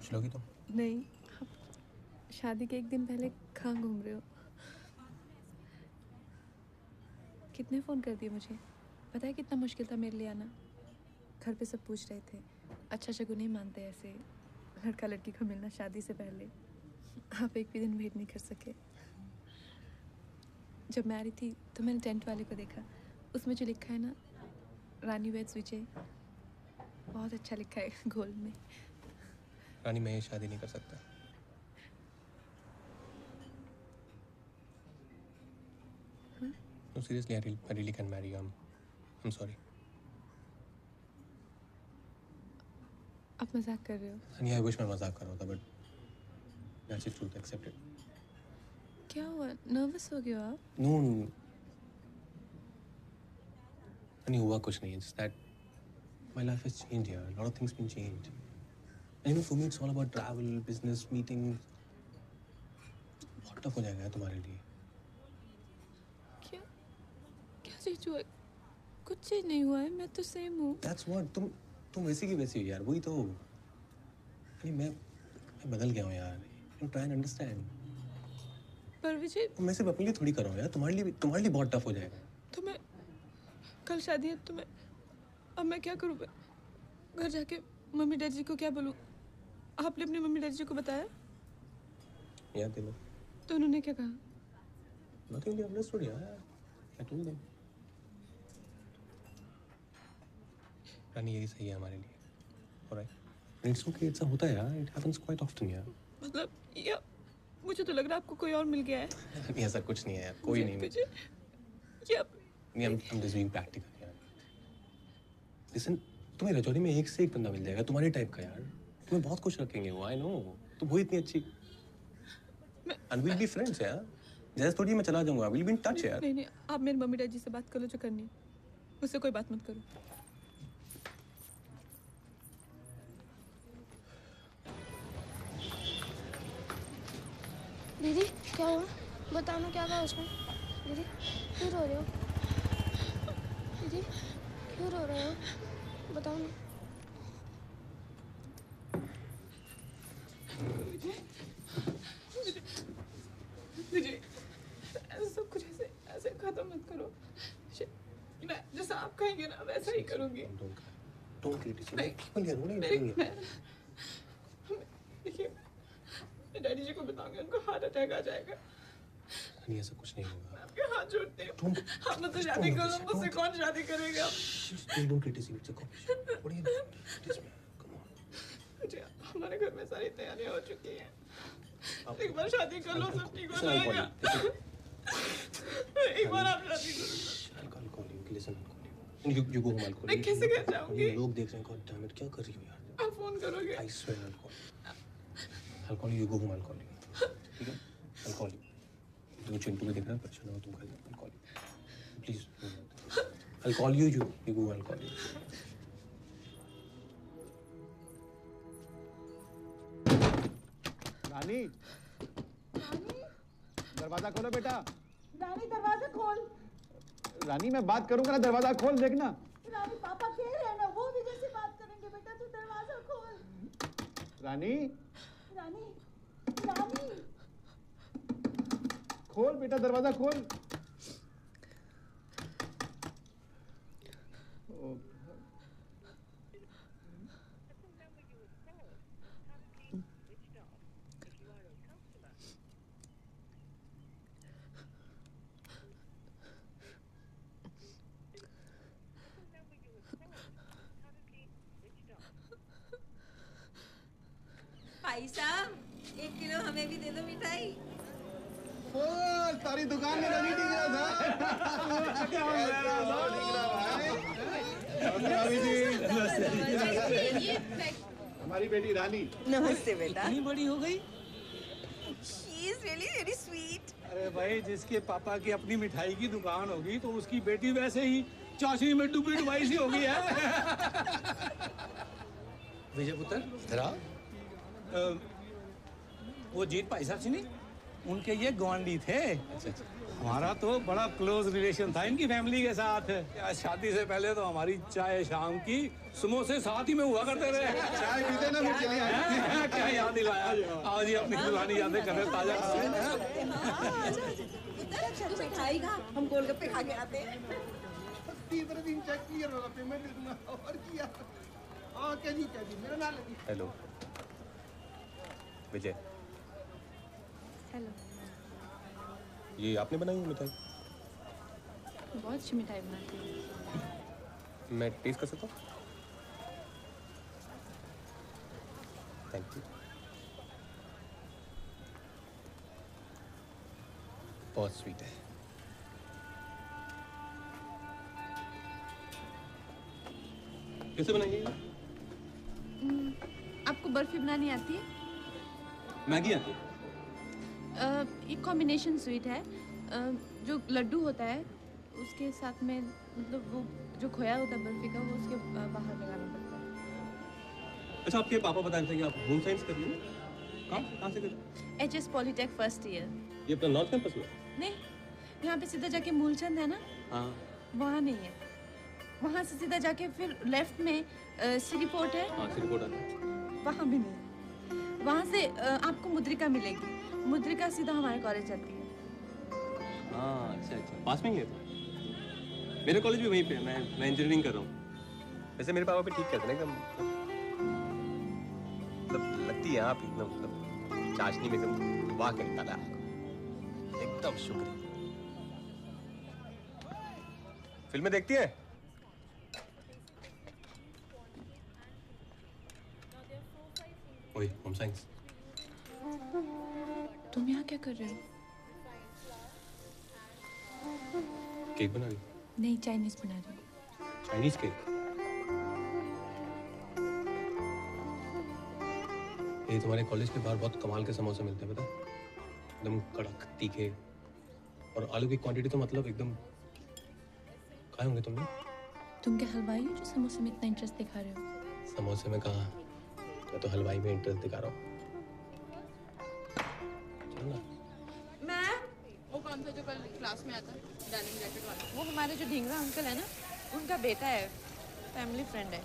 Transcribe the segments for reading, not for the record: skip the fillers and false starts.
खुश लोगी तुम? नहीं, आप शादी के एक दिन पहले कहाँ घूम रहे हो? कितने फ़ोन कर दिए मुझे? पता है कितना मुश्किल था मेरे लिए आना? घर पे सब पूछ रहे थे, अच्छा शगुन नहीं मानते ऐसे लड़का लड़की को मिलना शादी से पहले। आप एक भी दिन वेट नहीं कर सके। जब मैं आ रही थी तो मैंने टेंट वाले को देखा, उसमें जो लिखा है ना, रानी वेड्स विजय, बहुत अच्छा लिखा है गोल्ड में। रानी, मैं ये शादी नहीं कर सकता। हाँ? No, seriously, I really can marry you. I'm sorry. आप मजाक कर रहे हो? Honey, I wish मैं मजाक कर रहा होता, but that's the truth. Accept it. क्या हुआ? नर्वस हो गए हो आप? No, honey, हुआ कुछ नहीं है. Just that my life has changed here. A lot of things been changed. And you know, for me, it's all about travel, business, meetings. बहुत टफ हो जाएगा यार तुम्हारे लिए. क्या क्या चीज हुआ? कुछ चीज नहीं हुआ है, मैं तो सेम हूँ। That's what. तुम वैसी की वैसी हो यार. वही तो. नहीं, मैं बदल गया हूँ यार. You try and understand. पर विजय, मैं सिर्फ अपने लिए थोड़ी कर रहा हूँ यार. तुम्हारे लिए बहुत टफ हो जाएगा. तो मैं कल शादी है तो मैं अब मैं क्या करूँ? घर जाके मम्मी डैडी जी को क्या बोलूँ? आपने अपनी मम्मी डैडी जी को बताया? याद दिलो. तो उन्होंने क्या कहा? Nothing, they understood यार. I told them. रानी, यही सही है हमारे लिए. Alright. It's okay. ऐसा होता है यार. It happens quite often यार. मतलब या मुझे तो लग रहा है आपको कोई और मिल गया है। नहीं, ऐसा कुछ नहीं है यार. कोई नहीं. मुझे या नहीं, I'm just being practical यार. Listen, तुम्हें रजौरी में एक से एक बंदा मिल जाएगा तुम्हारे टाइप का यार. तुम्हें बहुत खुश रखेंगे वो. I know. तुम हो इतनी अच्छी. And we'll be friends यार. जैसे थोड़ी मैं चला जाऊंगा. We'll be in touch यार. नहीं, आप मेरी मम्मी डैडी से बात कर लो जो करनी है. मुझसे कोई बात मत करो. दीदी क्या हुआ? बताओ ना, क्या कहा उसने? दीदी क्यों रो रहे हो? दीदी क्यों रो रहे हो? बताओ ना. विजय, सब कुछ ऐसे खत्म मत करो. मैं जैसा आप कहेंगे ना वैसा ही करूंगी. Don't criticize. देखिए, डैडी जी को बताऊंगी, उनको हार्ट अटैक आ जाएगा. नहीं, ऐसा कुछ नहीं होगा. आपके हाथ जोड़ते हैं. आप मुझसे शादी करो, मुझसे कौन शादी करेगा? Don't criticize. It's a competition. What are you doing? Please, man. Come on. मुझे हमारे घर में सारी तैयारियां हो चुकी हैं. एक बार शादी कर लो, सब ठीक हो जाएगा. एक बार आप शादी करो. I'll call you. Listen, I'll call you. You go home. I'll call you. मैं कैसे घर जाऊंगी? लोग देख रहे हैं. God damn it, क्या कर रही हो यार? आप फोन करोगे? I swear I'll call you. I'll call you. You go home. I'll call you. ठीक है? I'll call you. तुम चिंटू को देखना परेशान हो तुम कल. I'll call you. Please. I'll call you. You go. I'll call you. रानी, दरवाजा खोलो बेटा. रानी दरवाजा खोल. रानी मैं बात करूंगा ना, दरवाजा खोल देखना. रानी पापा कह रहे हैं ना, वो भी जैसे बात करेंगे. बेटा तू दरवाजा खोल. रानी, रानी, रानी खोल बेटा, दरवाजा खोल. भाई साहब, 1 किलो हमें भी दे दो मिठाई. तारी दुकान में नहीं दिख रहा था. हमारी बेटी रानी. नमस्ते बेटा. इतनी बड़ी हो गई. She is really very sweet. अरे भाई, जिसके पापा की अपनी मिठाई की दुकान होगी तो उसकी बेटी वैसे ही चाशनी में डूबी डुबाई सी होगी है. विजय पुत्र, इधर आ. वो जीत भाई साहब से नहीं, उनके ये गवांडी थे. अच्छा. हमारा तो बड़ा क्लोज रिलेशन था इनकी फैमिली के साथ। यार शादी से पहले तो हमारी चाय शाम की समोसे साथ ही में हुआ करते थे। चाय पीते ना, फिर चले आए। क्या याद दिलाया। आओ जी, अपनी पुरानी यादें कर रहे ताजा। मिठाई का हम गोलगप्पे खा के आते हैं। तीसरे दिन चेक क्लियर होगा, पेमेंट दूंगा और किया। हाँ क्या जी मेरा नाम लगी। हेलो विजय, हेलो। ये आपने बनाई है मिठाई? बहुत अच्छी मिठाई बनाती हूँ। मैं टेस्ट कर सकता हूँ? Thank you. बहुत स्वीट है। कैसे बनाई है? आपको बर्फी बनानी आती है? मैगी आती है? एक कॉम्बिनेशन स्वीट है। जो लड्डू होता है उसके साथ में, मतलब वो जो खोया होता है बर्फी का, वो उसके बाहर लगाना पड़ता है। अच्छा, आपके पापा बता रहे थे कि आप होम साइंस कर रही हैं? कहाँ से कर रही हैं? HS polytech first year. ये अपना नॉर्थ कैंपस में? नहीं, यहाँ पे सीधा जाके मूलचंद है ना, हाँ। वहाँ नहीं है। वहाँ से सीधा जाके फिर लेफ्ट में सिटी पोर्ट है। हाँ, सिटी पोर्ट आता है। वहाँ भी नहीं। वहाँ से आपको मुद्रिका मिलेगी। मुद्रिका सीधा हमारे कॉलेज जाती है। हाँ, अच्छा, पास में ही है तो। मेरा कॉलेज भी वहीं पे है। मैं इंजीनियरिंग कर रहा हूँ। वैसे मेरे पापा भी ठीक कहते हैं एकदम, मतलब लगती है आप एकदम, मतलब चाशनी में एकदम वाह कहता है आपको। एकदम शुक्रिया। फिल्में देखती है? ओए, होम साइंस। तुम यहाँ क्या कर रहे हो? केक बना रही? नहीं, चाइनीज बना रही हूँ। Chinese cake? ये तुम्हारे कॉलेज के बाहर बहुत कमाल के समोसे मिलते हैं, पता है? एकदम कड़क, तीखे, और आलू की क्वांटिटी तो मतलब एकदम। खाए होंगे तुमने? तुम क्या हलवाई हो जो समोसे में इतना इंटरेस्ट दिखा रहे हो? समोसे में कहा, मैं तो हलवाई में इंटरेस्ट दिखा रहा हूँ। चलो ना। वो कौन सा जो कल क्लास में आता है, डाइनिंग जैकेट वाला? वो हमारे जो ढींगरा अंकल है ना, उनका बेटा है, फैमिली फ्रेंड है।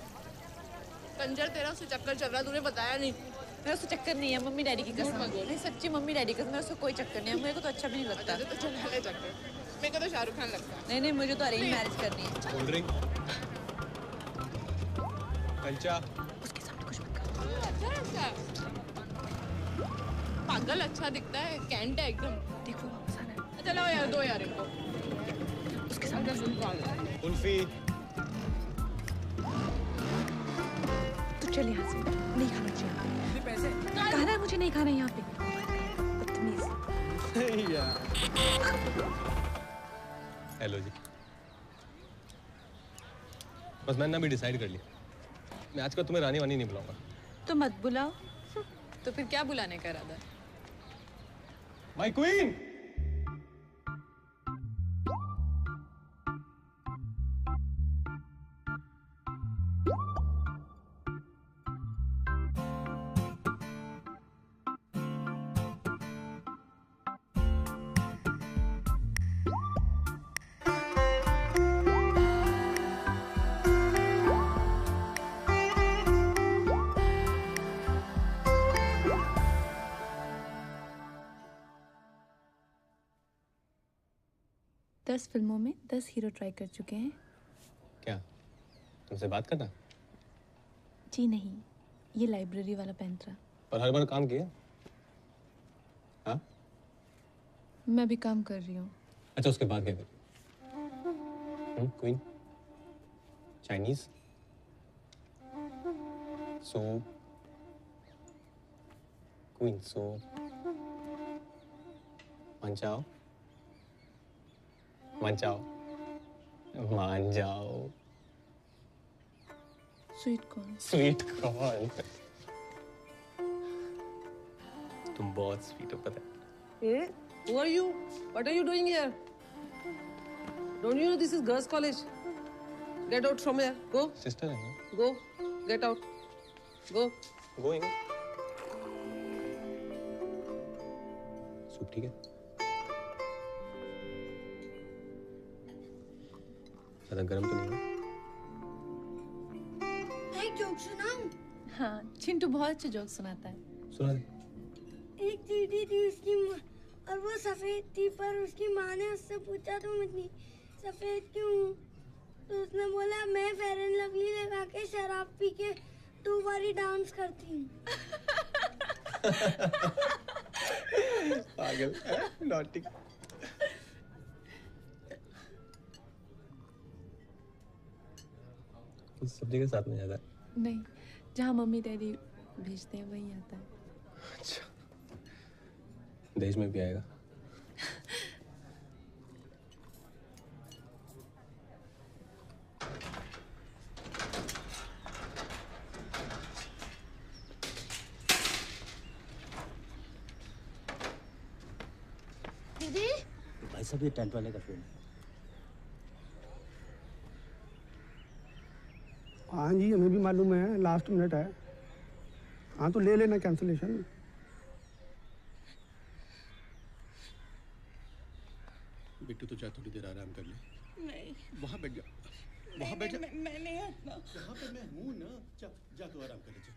कंजर तेरा उससे चक्कर चल रहा, तूने बताया नहीं। मेरा उससे चक्कर नहीं है, मम्मी डैडी की कसम। नहीं सच्ची, मम्मी डैडी की कसम, मेरा उससे कोई चक्कर नहीं है। मेरे को तो अच्छा भी नहीं लगता। तो चल ले चक्कर। मेरे को तो शाहरुख खान लगता है। नहीं, मुझे तो अरेंज मैरिज करनी है। कोल्ड ड्रिंक, कंचा। उसके सामने कुछ मत करो। अच्छा पागल अच्छा दिखता है, कैंट है एकदम। देखो वापस आना है। चलो यार, दो यार इनको। उसके सामने कुल्फी। तो चल यहाँ से, नहीं खाना चाहिए। पैसे कहना है मुझे, नहीं खाना यहाँ पे। बदतमीज। हेलो जी। बस मैंने अभी डिसाइड कर लिया, मैं आजकल तुम्हें रानी वानी नहीं बुलाऊंगा। तो मत बुलाओ। तो फिर क्या बुलाने का इरादा है? My queen. दस फिल्मों में 10 हीरो ट्राई कर चुके हैं। क्या तुमसे बात करना? जी नहीं, ये लाइब्रेरी वाला पैंतरा। पर हर बार काम किया? हाँ? मैं भी काम कर रही हूँ। अच्छा, उसके बाद क्या करें? Queen, Chinese, soup, queen soup, मान जाओ, मान जाओ, मान जाओ। Sweet corn. Sweet corn. तुम बहुत स्वीट हो, पता है। Hey, who are you? What are you doing here? Don't you know this is girls' college? Get out from here. Go. Sister है ना? Go. Get out. Go. Going. Soup ठीक है? ज़्यादा गर्म तो नहीं है? एक जोक सुनाऊं? हाँ, चिंटू बहुत अच्छे जोक सुनाता है। सुना दे। एक चींटी थी उसकी माँ और वो सफेद थी, पर उसकी माँ ने उससे पूछा तुम इतनी सफेद क्यों? तो उसने बोला मैं फेयर एंड लवली लगा के शराब पी के 2 बारी डांस करती हूँ। पागल नॉटी। सब जगह साथ में जाता है? नहीं, जहाँ मम्मी डैडी भेजते हैं वहीं आता है। अच्छा, देश में भी आएगा? दीदी भाई साहब ये टेंट वाले का फोन है। हाँ जी, हमें भी मालूम है, लास्ट मिनट है। हाँ तो ले लेना कैंसिलेशन। बिट्टू तो जा, थोड़ी देर आराम कर ले। नहीं, वहाँ बैठ जा, वहाँ बैठ जा। मैं नहीं हटना। यहाँ पे मैं हूँ ना। जा जा तो आराम कर ले। जा।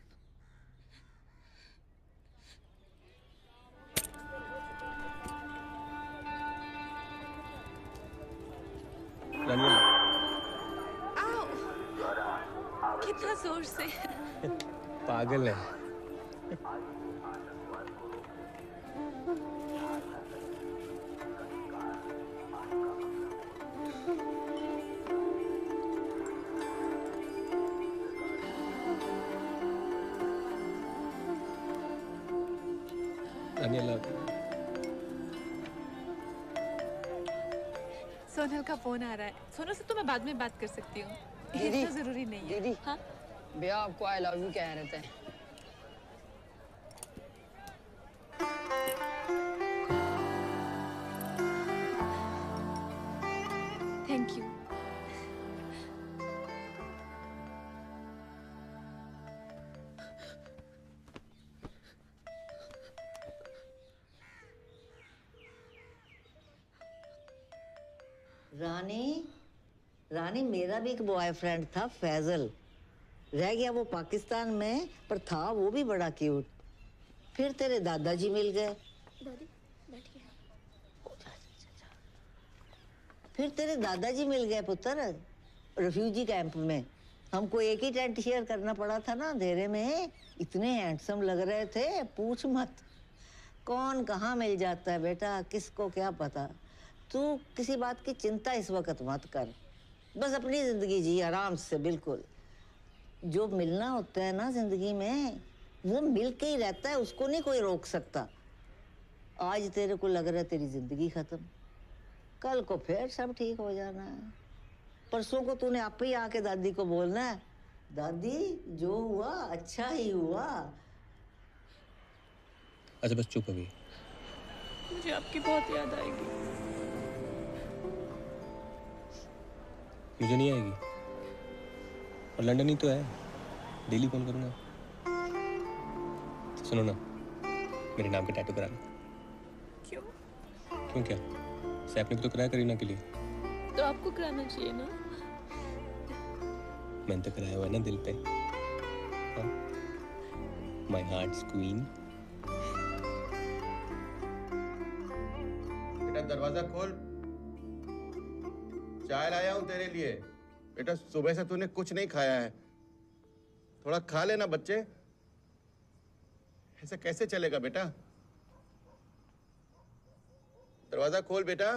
आओ, कितना जोर से। पागल है। सोनल का फोन आ रहा है। सोनल से तो मैं बाद में बात कर सकती हूँ, दीदी, इतना जरूरी नहीं है। दीदी, हाँ? भैया आपको आई लव यू कह रहे थे। Thank you. रानी मेरा भी एक बॉयफ्रेंड था फैजल। रह गया वो पाकिस्तान में, पर था वो भी बड़ा क्यूट। फिर तेरे दादाजी मिल गए। दादी बैठिए। फिर तेरे दादाजी मिल गए पुत्र, रिफ्यूजी कैंप में। हमको एक ही टेंट शेयर करना पड़ा था ना अंधेरे में। इतने हैंडसम लग रहे थे, पूछ मत। कौन कहाँ मिल जाता है बेटा, किसको क्या पता। तू किसी बात की चिंता इस वक्त मत कर, बस अपनी जिंदगी जी आराम से। बिल्कुल जो मिलना होता है ना जिंदगी में, वो मिल के ही रहता है, उसको नहीं कोई रोक सकता। आज तेरे को लग रहा है तेरी जिंदगी खत्म, कल को फिर सब ठीक हो जाना है। परसों को तूने आप ही आके दादी को बोलना है, दादी जो हुआ अच्छा ही हुआ। अच्छा बस चुप अभी। मुझे आपकी बहुत याद आएगी। मुझे नहीं आएगी, और लंदन ही तो है, डेली फोन करूंगा। सुनो ना, मेरे नाम पे टैटू करा लो। क्यों? क्यों क्या? सैफ ने भी तो कराया करीना के लिए। तो आपको कराना चाहिए ना। मैंने तो कराया हुआ है ना दिल पे। My hearts queen. बेटा दरवाजा खोल, चाय लाया हूं तेरे लिए। बेटा सुबह से तूने कुछ नहीं खाया है, थोड़ा खा लेना बच्चे। ऐसे कैसे चलेगा बेटा? दरवाजा खोल बेटा।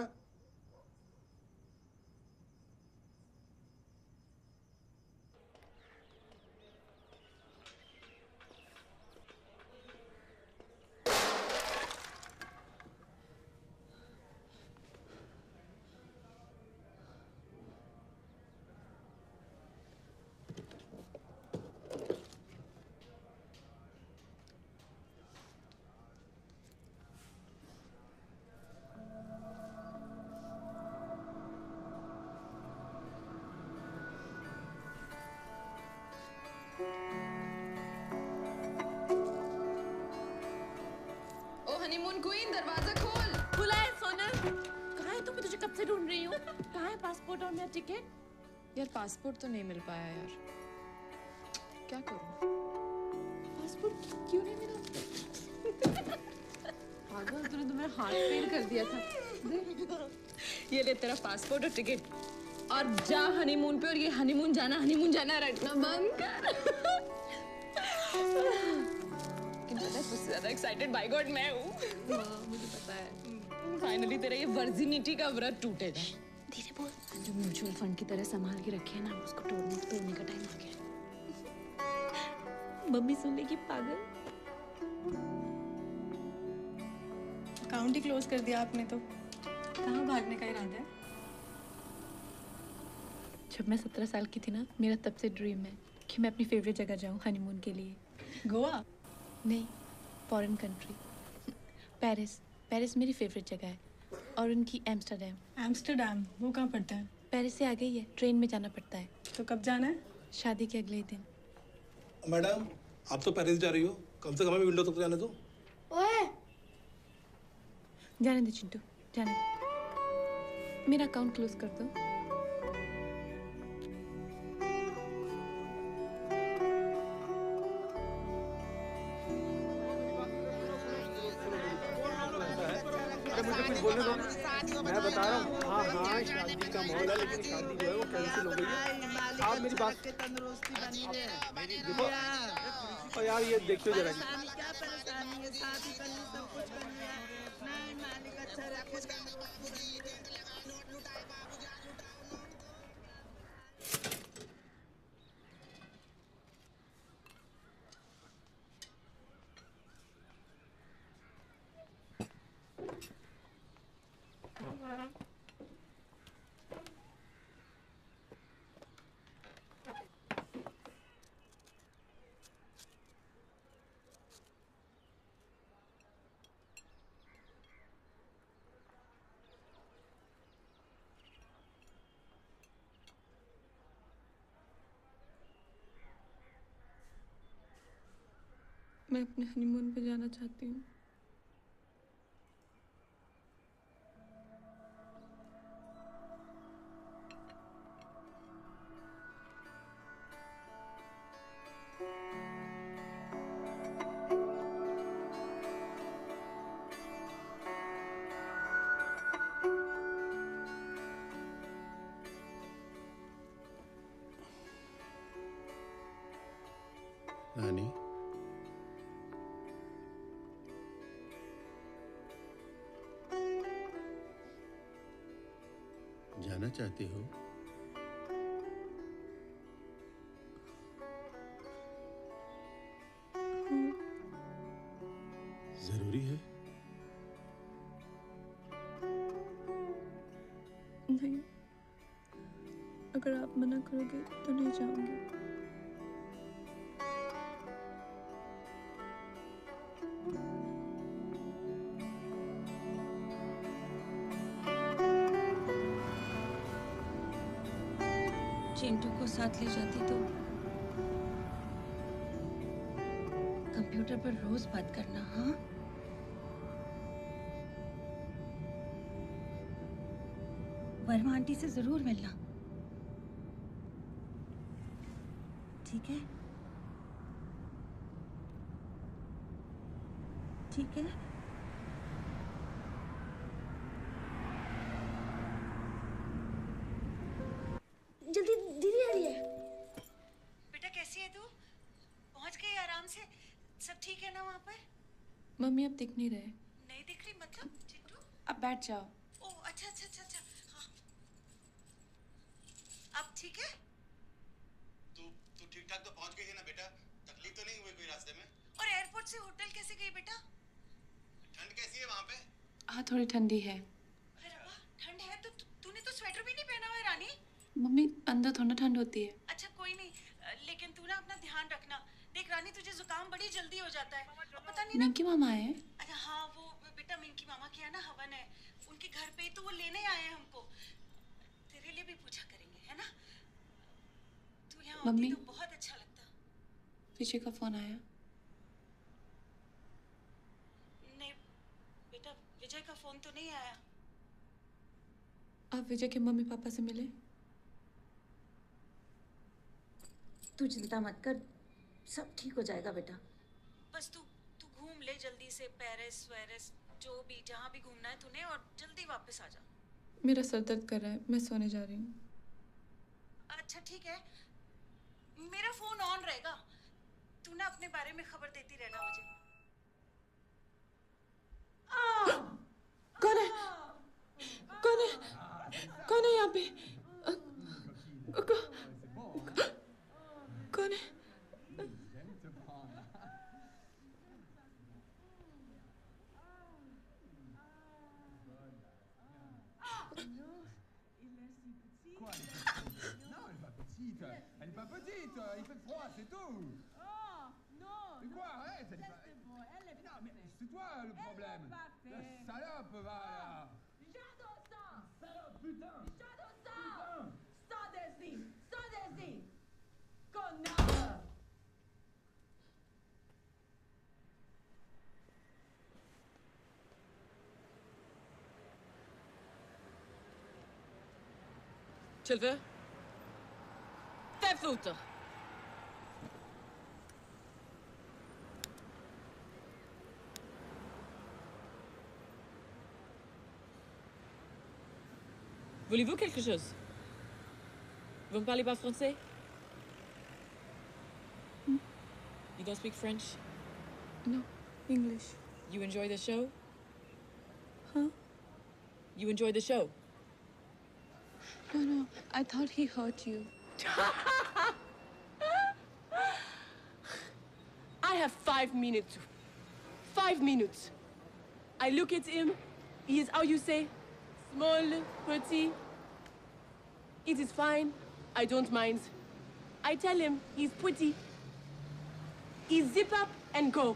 हनीमून क्वीन, दरवाजा खोल। खुला है सोनल। कहाँ है तुम? मैं तुझे कब से ढूंढ रही हूँ। कहाँ है पासपोर्ट और मेरा टिकट? यार पासपोर्ट तो नहीं मिल पाया यार, क्या करूं? पासपोर्ट क्यों नहीं मिला? पागल, तूने तो मेरा हार्ट फेल कर दिया था। ये ले तेरा पासपोर्ट और टिकट, और जा हनीमून पे। और ये हनीमून जाना रटना बंद कर। सबसे ज्यादा एक्साइटेड बाय गॉड मैं हूँ। मुझे पता है फाइनली तेरा ये वर्जिनिटी का व्रत टूटेगा। धीरे बोल। जो म्यूचुअल फंड की तरह संभाल के रखे है ना, उसको तोड़ने का टाइम आ गया। मम्मी सुन लेगी पागल। अकाउंट ही क्लोज कर दिया आपने तो। कहाँ भागने का इरादा है? जब मैं 17 साल की थी ना, मेरा तब से ड्रीम है कि मैं अपनी फेवरेट जगह जाऊँ हनीमून के लिए। गोवा? नहीं, फॉरेन कंट्री। पेरिस मेरी फेवरेट जगह है, और उनकी एम्स्टर्डम। वो कहाँ पड़ता है? पेरिस से आगे ही है, ट्रेन में जाना पड़ता है। तो कब जाना है? शादी के अगले दिन। मैडम, आप तो पेरिस जा रही हो, कम से कम हमें विंडो तक जाने दो। ओए, जाने दे चिंटू, जाने दे। मेरा अकाउंट क्लोज कर दो। मुझे कुछ बोलने दो, मैं बता रहा हूँ। हाँ हाँ, शादी का माहौल है, लेकिन शादी जो है वो कैंसिल हो गई है। आप मेरी बात देखो, और यार ये देखियो जरा। मैं अपने हनीमून पे जाना चाहती हूँ। रानी, जाना चाहती हो? जरूरी है? नहीं, अगर आप मना करोगे तो नहीं जाऊंगी। चिंटू को साथ ले जाती तो कंप्यूटर पर रोज बात करना। हाँ, वर्मा आंटी से जरूर मिलना, ठीक है? ठीक है। जल्दी, दीदी आ रही है। बेटा कैसी है तू? पहुंच गई आराम से? सब ठीक है ना वहाँ पर? मम्मी अब दिख नहीं रहे। नहीं दिख रही मतलब? चिंटू अब बैठ जाओ। ओह अच्छा अच्छा अच्छा अच्छा। हाँ, अब ठीक है? तू ठीक ठाक तो पहुंच गई है ना बेटा? तकलीफ तो नहीं हुई कोई रास्ते में? और एयरपोर्ट से होटल कैसे गई बेटा? ठंड कैसी है वहाँ पे? हाँ, थोड़ी ठंडी है। अरे रब्बा, ठंड है तो तूने तो स्वेटर भी नहीं पहना हुआ है रानी। मम्मी, अंदर थोड़ा ठंड होती है। अच्छा कोई नहीं, लेकिन तू ना अपना ध्यान रखना। देख रानी, तुझे जुकाम बड़ी जल्दी हो जाता है, पता नहीं ना। मिंकी मामा आए हैं? अच्छा हाँ, वो बेटा मिंकी मामा के यहाँ ना हवन है, उनके घर पे ही तो वो लेने आए हैं हमको। तेरे लिए भी पूजा करेंगे, है ना? तू यहाँ होती तो बहुत अच्छा लगता। विजय का फोन आया? नहीं बेटा, विजय का फोन तो नहीं आया। आप विजय के मम्मी पापा से मिले? तू चिंता मत कर, सब ठीक हो जाएगा बेटा। बस तू तू घूम ले जल्दी से, पेरिस वेरिस जो भी, जहाँ भी घूमना है तूने, और जल्दी वापस आ जा। मेरा सर दर्द कर रहा है, मैं सोने जा रही हूँ। अच्छा ठीक है, मेरा फोन ऑन रहेगा, तू ना अपने बारे में खबर देती रहना मुझे। कौन है? कौन है? कौन है यहाँ पे? कौन है? Quoi, non, elle est pas petite. Elle est pas petite. Il fait froid, c'est tout. Oh, non. Mais quoi, arrête. Elle est pas... Bon, elle est Non, mais c'est toi le problème. La salope, va là. J'adore ça. Salope, putain. J'adore ça. Sors d'ici. Sors d'ici. Connard. Tu le veux? Fais foutre! Voulez-vous quelque chose? Vous ne parlez pas français? You don't speak French? No, English. You enjoy the show? Huh? You enjoy the show? No, I thought he hurt you. I have 5 minutes. 5 minutes. I look at him. He is, how you say, small, pretty. It is fine. I don't mind. I tell him he's pretty. He zip up and go.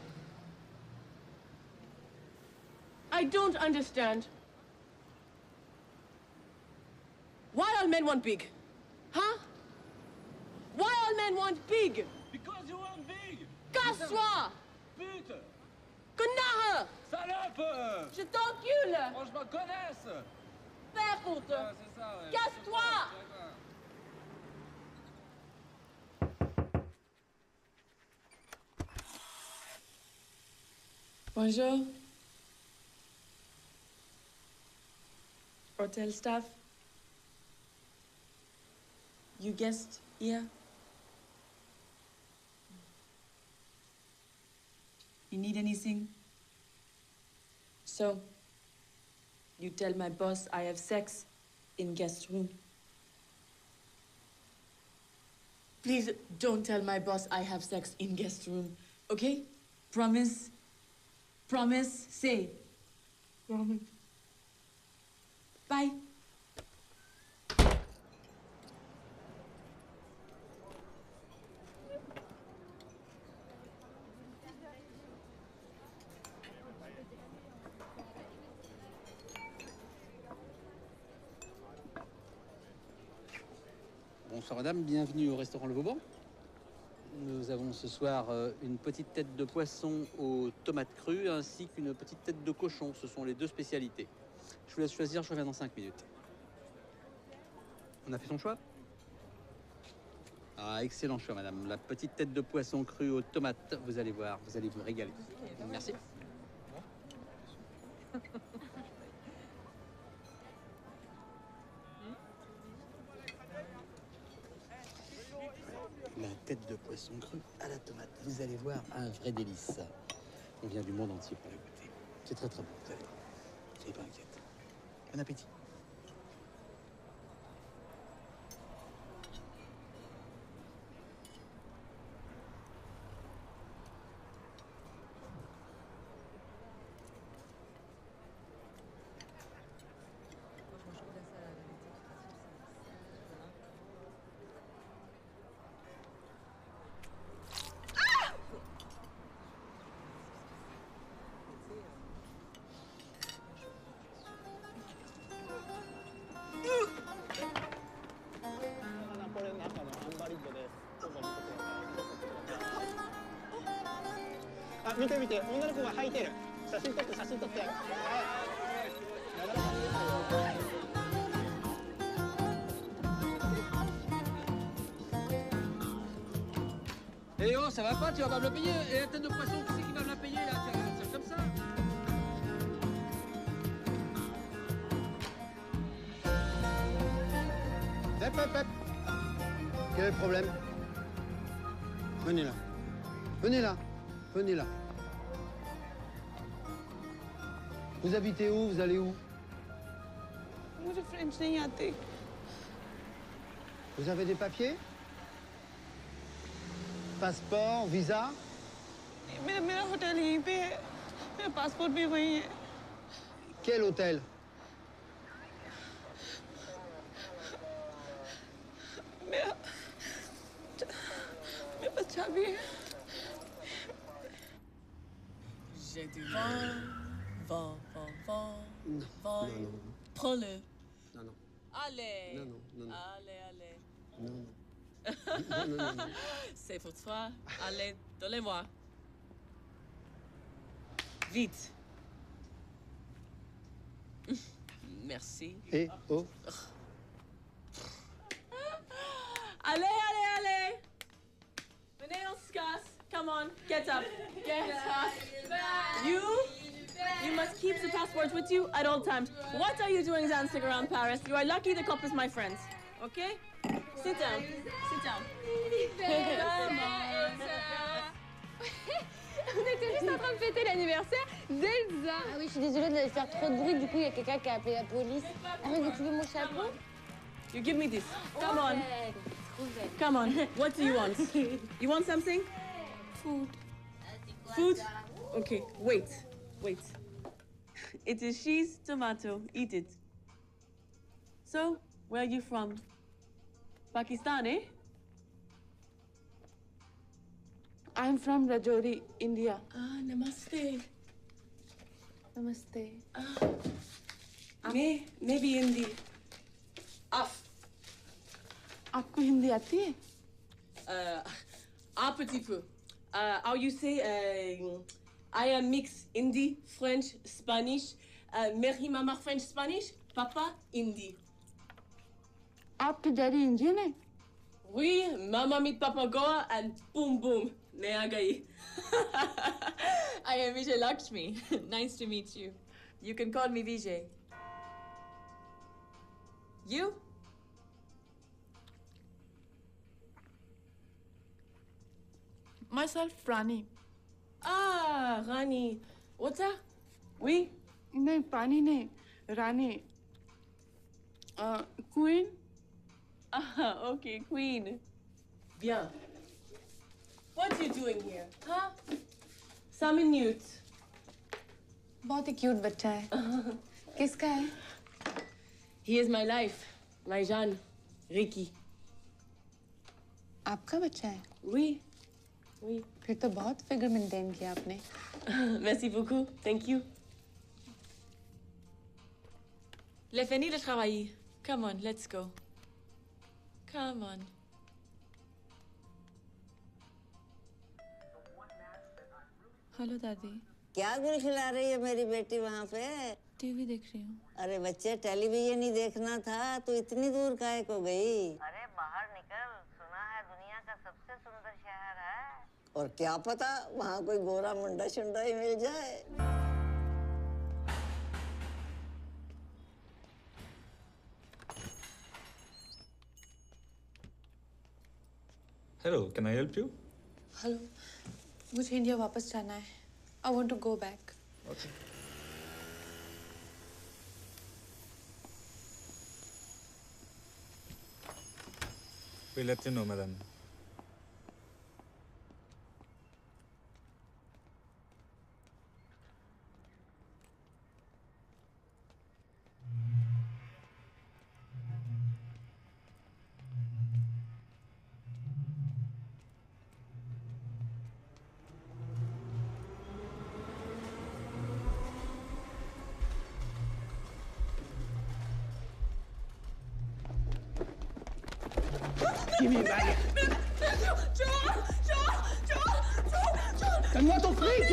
I don't understand. Why all men want big? Huh? Why all men want big? Because you want big. Casse-toi! Pute! Connard! Salope! Je t'encule! Franchement, connaisse! Fais foutre! Ouais, c'est ça, ouais. Casse-toi! Bonjour. Hotel staff. You guest here? You need anything? So, you tell my boss I have sex in guest room. Please don't tell my boss I have sex in guest room, okay? Promise? Promise? Say. Promise. Bye. Bonsoir madame, bienvenue au restaurant Le Vauban. Nous avons ce soir une petite tête de poisson aux tomates crues ainsi qu'une petite tête de cochon. Ce sont les deux spécialités. Je vous laisse choisir, je reviens dans 5 minutes. On a fait son choix? Ah, excellent choix madame. La petite tête de poisson crue aux tomates, vous allez voir, vous allez vous régaler. Merci. La tête de poisson cru à la tomate. Vous allez voir, un vrai délice. On vient du monde entier pour la goûter. C'est très très bon, vous allez voir. Soyez pas inquiète. Bon appétit.あ、見て見て、女の子が履いてる。写真撮って、写真撮って。はい。Eh oh, ça va pas, tu vas pas me la payer. Et la tête de poisson, qui c'est qui va me la payer là? C'est comme ça. Hep. Quel est le problème? Venez là. Venez là. Venez là. Vous habitez où? Vous allez où? मुझे French नहीं आते। Vous avez des papiers? Passeport, visa? मेरा hotel यहीं पे है, मेरा passport भी वहीं है। Quel hôtel? मेरा पास चाबी है। J'ai du vent. Prends-le. Non. Allez. Non. Allez. Non. C'est pour toi. Allez, donnez-moi. Vite. Merci. Et oh. Allez. Venez, on se casse. Come on, get up. You must keep the passports with you at all times. What are you doing dancing around Paris? You are lucky the couple is my friends. Okay? Sit down. Come on. On était juste en train de fêter l'anniversaire d'Elsa. Ah oui, je suis désolée de faire trop de bruit. Du coup, il y a quelqu'un qui a appelé la police. Ah oui, tu veux mon chapeau? You give me this. Come on. Come on. What do you want? You want something? Food? Okay, wait. It is cheese, tomato. Eat it. So, where are you from? Pakistan, eh? I'm from Rajouri, India. Ah, namaste. Namaste. Maybe Hindi. आपको हिंदी आती है? Un petit peu. How you say, I am mix Hindi, French, Spanish. Meri mama French, Spanish. Papa, Hindi. आपके daddy Indian है? Oui, mama meet papa Goa and boom, मैं आ गई. I am Vijay Lakshmi. Nice to meet you. You can call me Vijay. You? Myself, Rani. Ah, Rani. What's that? Oui? नहीं, Rani नहीं, Rani. Queen? Ah, okay, Queen. Bien. What are you doing here? Huh? 5 minutes. बहुत ही cute बच्चा है। किसका है? He is my life. My Jeanne. Ricky. आपका बच्चा है? Oui. फिर तो बहुत फिगर मेंटेन किया आपने। Merci beaucoup. Thank you. J'ai fini le travail. Come on, let's go. Come on. Hello दादी। क्या गुल खिला रही है मेरी बेटी वहाँ पे? टीवी देख रही हूँ। अरे बच्चे, टेलीविजन ही देखना था तो इतनी दूर काहे को गई? अरे बाहर निकल, सुना है दुनिया का सबसे सुंदर शहर है। और क्या पता वहाँ कोई गोरा मुंडा शुंडा ही मिल जाए। Hello, can I help you? Hello, मुझे इंडिया वापस जाना है। I want to go back. Okay. We'll let you know, madam. Give me back. Donne-moi ton fric.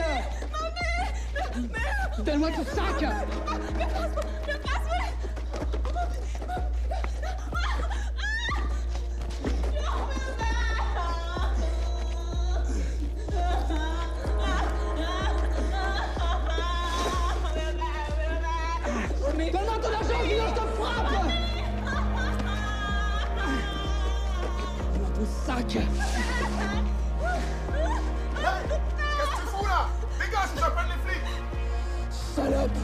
Donne-moi ton sac. J'appelle les flics. Salope.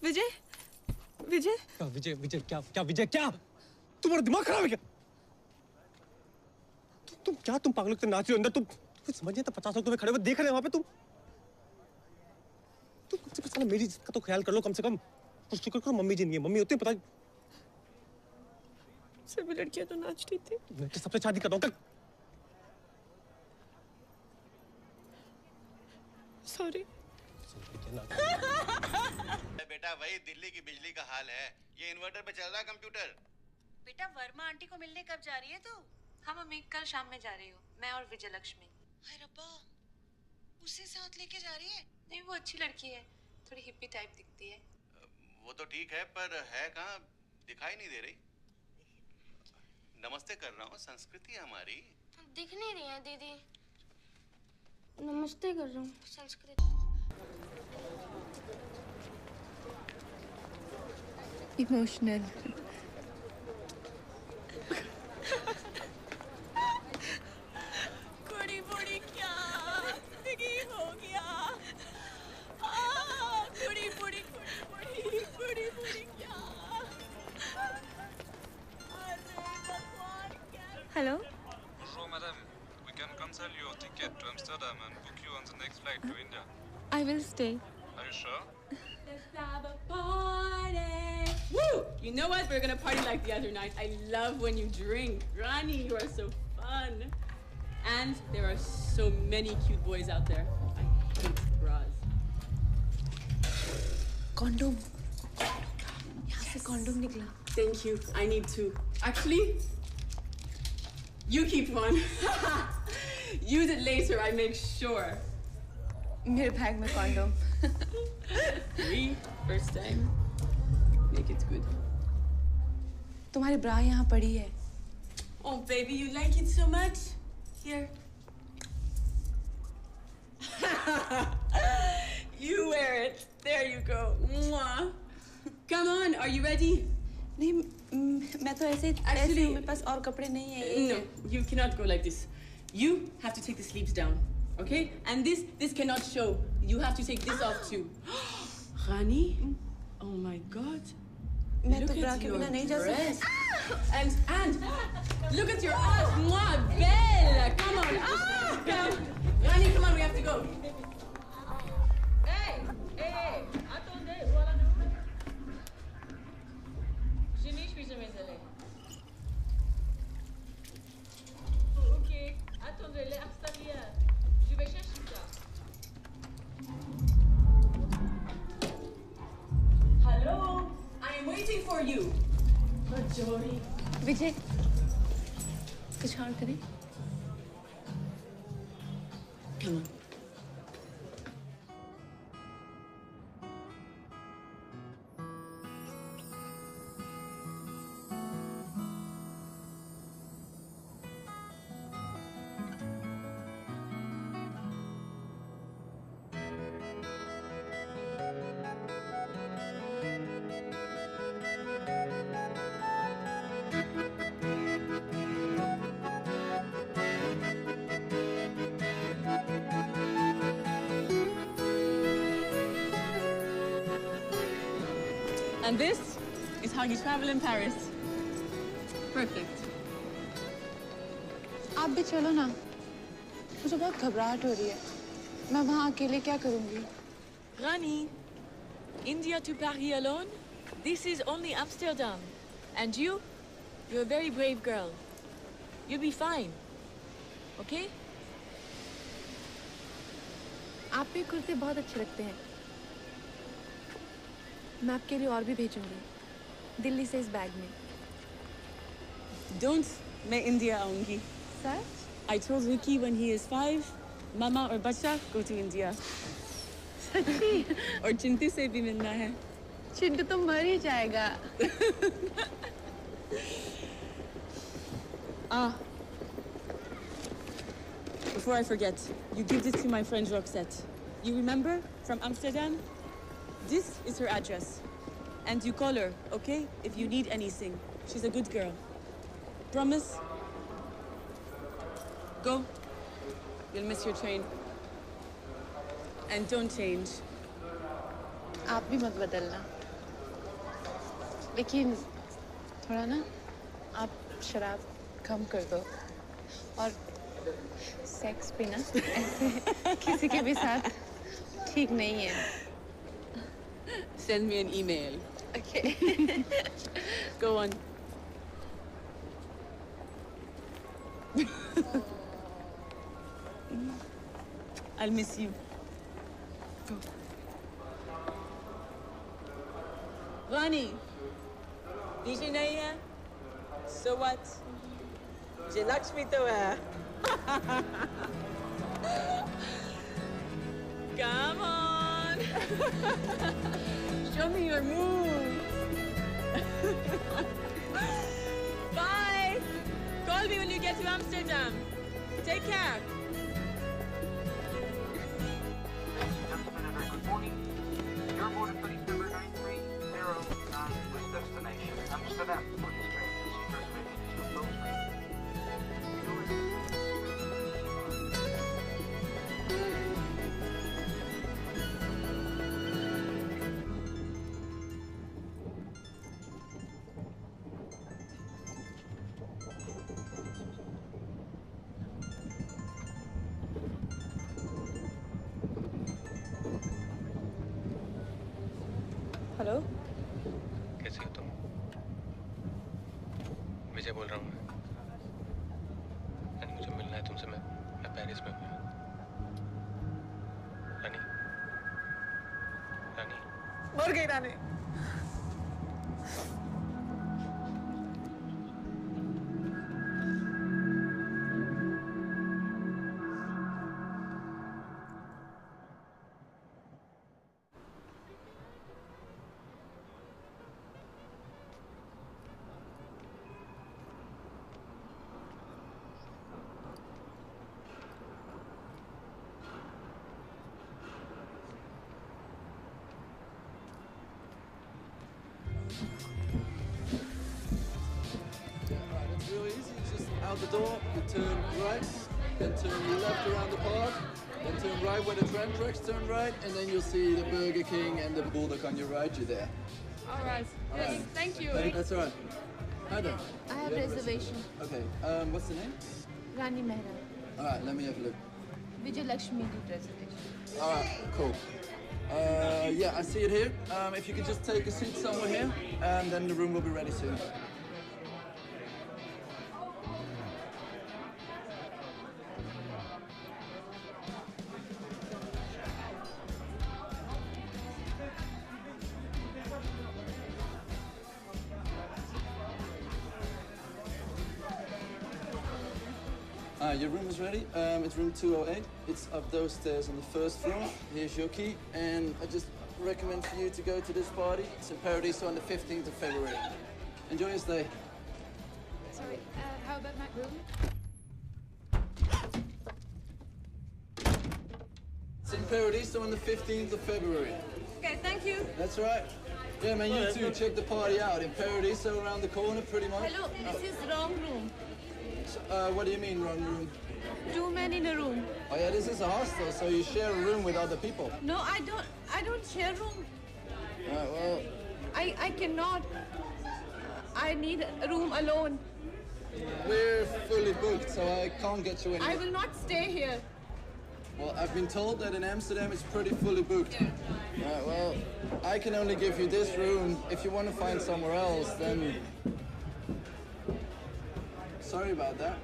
Vijay Vijay क्या विजय विजय क्या क्या विजय क्या तुम्हारा दिमाग खराब है क्या? तुम पागलों के नाच रहे हो अंदर तुम समझ नहीं आता 50 लोग तुम्हें खड़े हुए देख रहे हैं वहां पे तुम कम से कम मेरी इज्जत का तो ख्याल कर लो कम से कम कुछ शुक्र करो मम्मी जी नहीं है मम्मी होती है पता सभी लड़कियां तो नाचती थी मैं तो सबसे शादी कर रहा हूँ सॉरी बेटा वही दिल्ली की बिजली का हाल है ये इन्वर्टर पे चल रहा है कंप्यूटर। बेटा वर्मा आंटी को मिलने कब जा रही है तू? हाँ मम्मी कल शाम में जा रही हूँ मैं और विजय लक्ष्मी। हाय रब्बा उसे साथ लेके जा रही है? नहीं वो अच्छी लड़की है थोड़ी हिप्पी टाइप दिखती है। वो तो ठीक है पर है कहाँ दिखाई नहीं दे रही। नमस्ते कर रहा हूँ संस्कृति है हमारी। दिख नहीं रही है दीदी। नमस्ते कर रहा हूँ संस्कृति। इमोशनल कुड़ी बुड़ी क्या दिगी हो गया कुड़ी बुड़ी कुड़ी बुड़ी क्या hello Bonjour madame, we can cancel your ticket to Amsterdam and book you on the next flight to India. I will stay. Are you sure? Let's have a party. Woo! You know what? We're gonna party like the other night. I love when you drink. Rani, you are so fun. And there are so many cute boys out there. I hate bras. Condom. यहाँ से condom निकला. Thank you. I need two. Actually, you keep one. Use it later, I make sure. मेरे bag में condom. First time. Make it good. तुम्हारी ब्रा यहाँ पड़ी है. Oh baby, you like it so much? Here. You wear it. There you go. Mwah. Come on, are you ready? नहीं मैं तो ऐसे Actually, मेरे पास और कपड़े नहीं है. No, you cannot go like this. You have to take the sleeves down, okay? And this cannot show. You have to take this off too. Rani? Oh my God. मैं Look तो ब्रा at के your बिना नहीं जा dress. सकती. And look at your ass. Mwah, belle. Come on. Come. Rani, come on, we have to go. Hey, attendez, voilà nous. Je n'y suis jamais allée. Ok, attendez, les extérieurs. Je vais chercher ça. Hello, I am waiting for you. Jory. विजय कुछ और करें? Come on. And this is how you travel in Paris. Perfect. आप भी चलो ना, मुझे बहुत घबराहट हो रही है। मैं वहाँ अकेले क्या करूँगी? Rani, India to Paris alone? This is only Amsterdam. And you're a very brave girl. You'll be fine. Okay? आप पे कुर्ते बहुत अच्छे लगते हैं। मैं आपके लिए और भी भेजूंगी, दिल्ली से इस बैग में। Don't, मैं India आऊँगी। Sir? I told Ricky when he is 5, Mama और बच्चा go to India. सच्ची? और चिंटू से भी मिलना है। चिंटू तो मर ही जाएगा। Before I forget, you give this to my friend Roxette. You remember from Amsterdam? This is her address. And you call her, okay? If you need anything. She's a good girl. Promise? Go. You'll miss your train. And don't change. आप भी मत बदलना। लेकिन थोड़ा ना, आप शराब कम कर दो और सेक्स भी ना ऐसे किसी के भी साथ ठीक नहीं है। Send me an email. Okay. Go on. I'll miss you. Go. Rani, DJ नहीं है? So what? मुझे लक्ष्मी तो है. Come on. Show me your moves. Bye. Call me when you get to Amsterdam. Take care. Good morning. Your board is flight number 9309 with destination Amsterdam. For this train, seat reservation is closed. Hello? कैसी हो तुम? विजय बोल रहा हूँ मैं। मुझे मिलना है तुमसे। मैं पेरिस में हूँ। रानी, रानी। मर गई रानी। Real easy, just out the door, you turn right, then turn left around the park, then turn right where the tram tracks turn right, and then you'll see the Burger King and the Bulldog on your right, you're there. All right. Yes, Alright. thank you. That's all right. Hi there. I have You reservation. Okay, what's the name? Rani Mehra. All right, let me have a look. Vijay Lakshmi reservation. All right, cool. Yeah, I see it here. If you could just take a seat somewhere here, and then the room will be ready soon. Your room is ready. It's room 208. It's up those stairs on the first floor. Here's your key. And I just recommend for you to go to this party. It's in Paradiso on the 15th of February. Enjoy your stay. Sorry, how about my room? It's in Paradiso on the 15th of February. Okay, thank you. That's right. Yeah, man, you too. Check the party out. In Paradiso around the corner, pretty much. Hello, this is wrong room. What do you mean, wrong room? Two men in a room. Oh yeah, this is a hostel, so you share a room with other people. No, I don't share room. Well, I cannot. I need a room alone. We're fully booked, so I can't get you in. I will not stay here. Well, I've been told that in Amsterdam it's pretty fully booked. Well, I can only give you this room. If you want to find somewhere else, then... Sorry about that.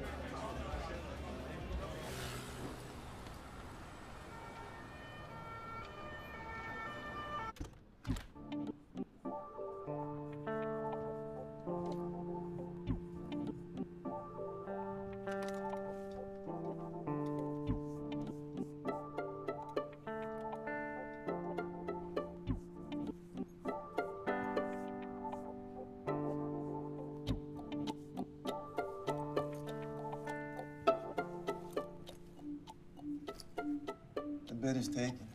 The bed is taken.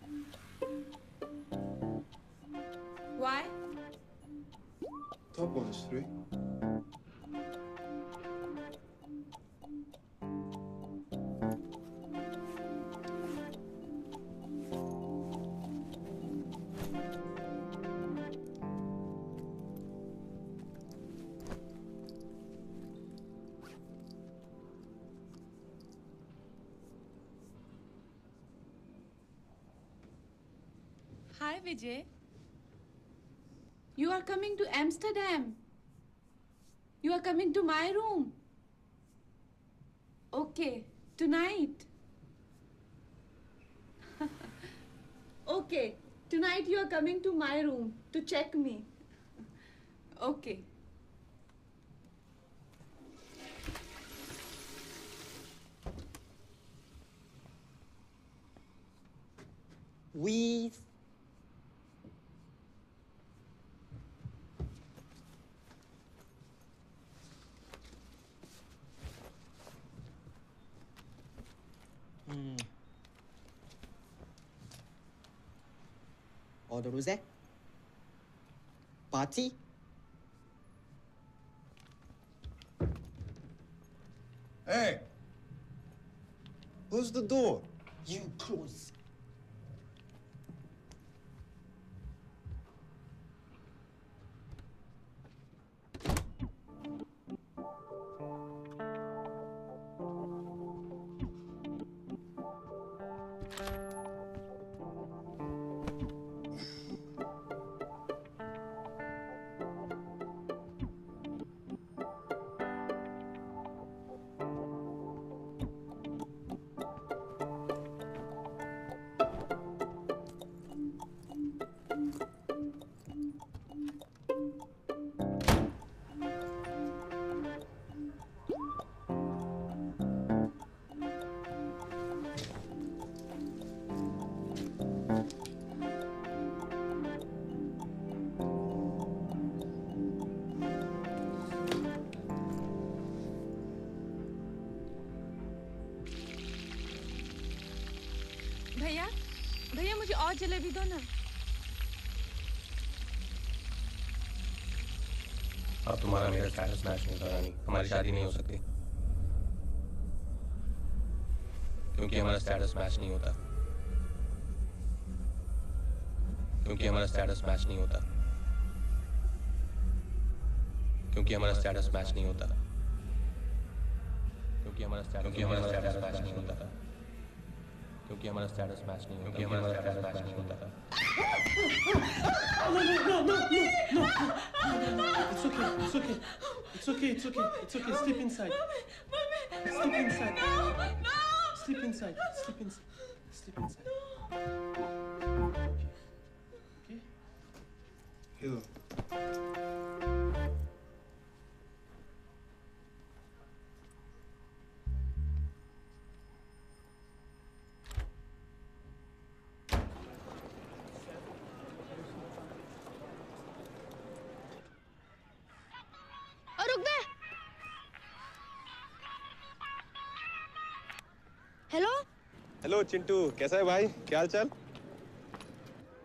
Why? Top one is 3. Hi, Vijay. You are coming to Amsterdam. You are coming to my room. Okay, tonight. Okay, tonight you are coming to my room to check me. Okay. We. Order rosé? Party? Hey! Close the door. You close. भैया भैया मुझे और जलेबी दो ना। अब तुम्हारा मेरा status match नहीं होता रानी, हमारी शादी नहीं हो सकती क्योंकि हमारा स्टेटस मैच नहीं होता, क्योंकि हमारा स्टेटस मैच नहीं होता, क्योंकि हमारा स्टेटस मैच नहीं होता, क्योंकि हमारा स्टेटस मैच नहीं होता, क्योंकि हमारा स्टेटस मैच नहीं होता, क्योंकि हमारा स्टेटस मैच नहीं होता। It's okay. It's okay. It's okay. It's okay. It's okay. Sleep inside. Sleep inside. Sleep inside. Sleep inside. Sleep inside. Okay. Hello. रुक बे। हेलो हेलो चिंटू, कैसा है भाई? क्या हाल चाल?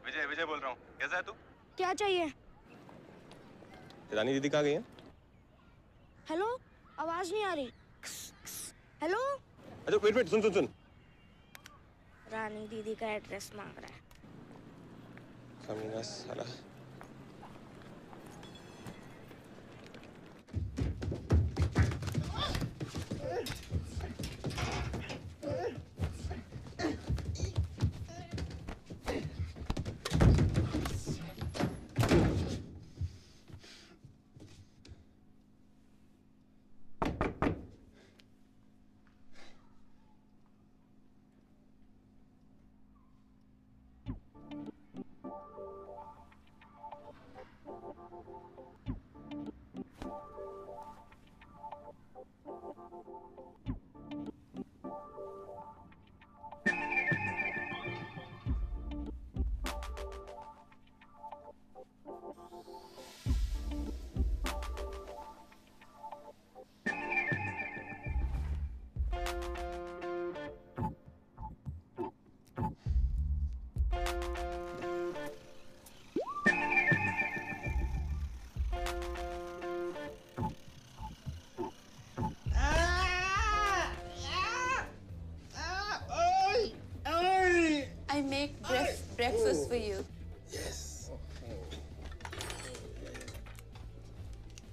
विजय विजय बोल रहा हूँ, कैसा है तू? क्या चाहिए? रानी दीदी कहाँ गई हैं? हेलो आवाज नहीं आ रही। हेलो अच्छा वेट सुन सुन सुन। रानी दीदी का एड्रेस मांग रहा है। साला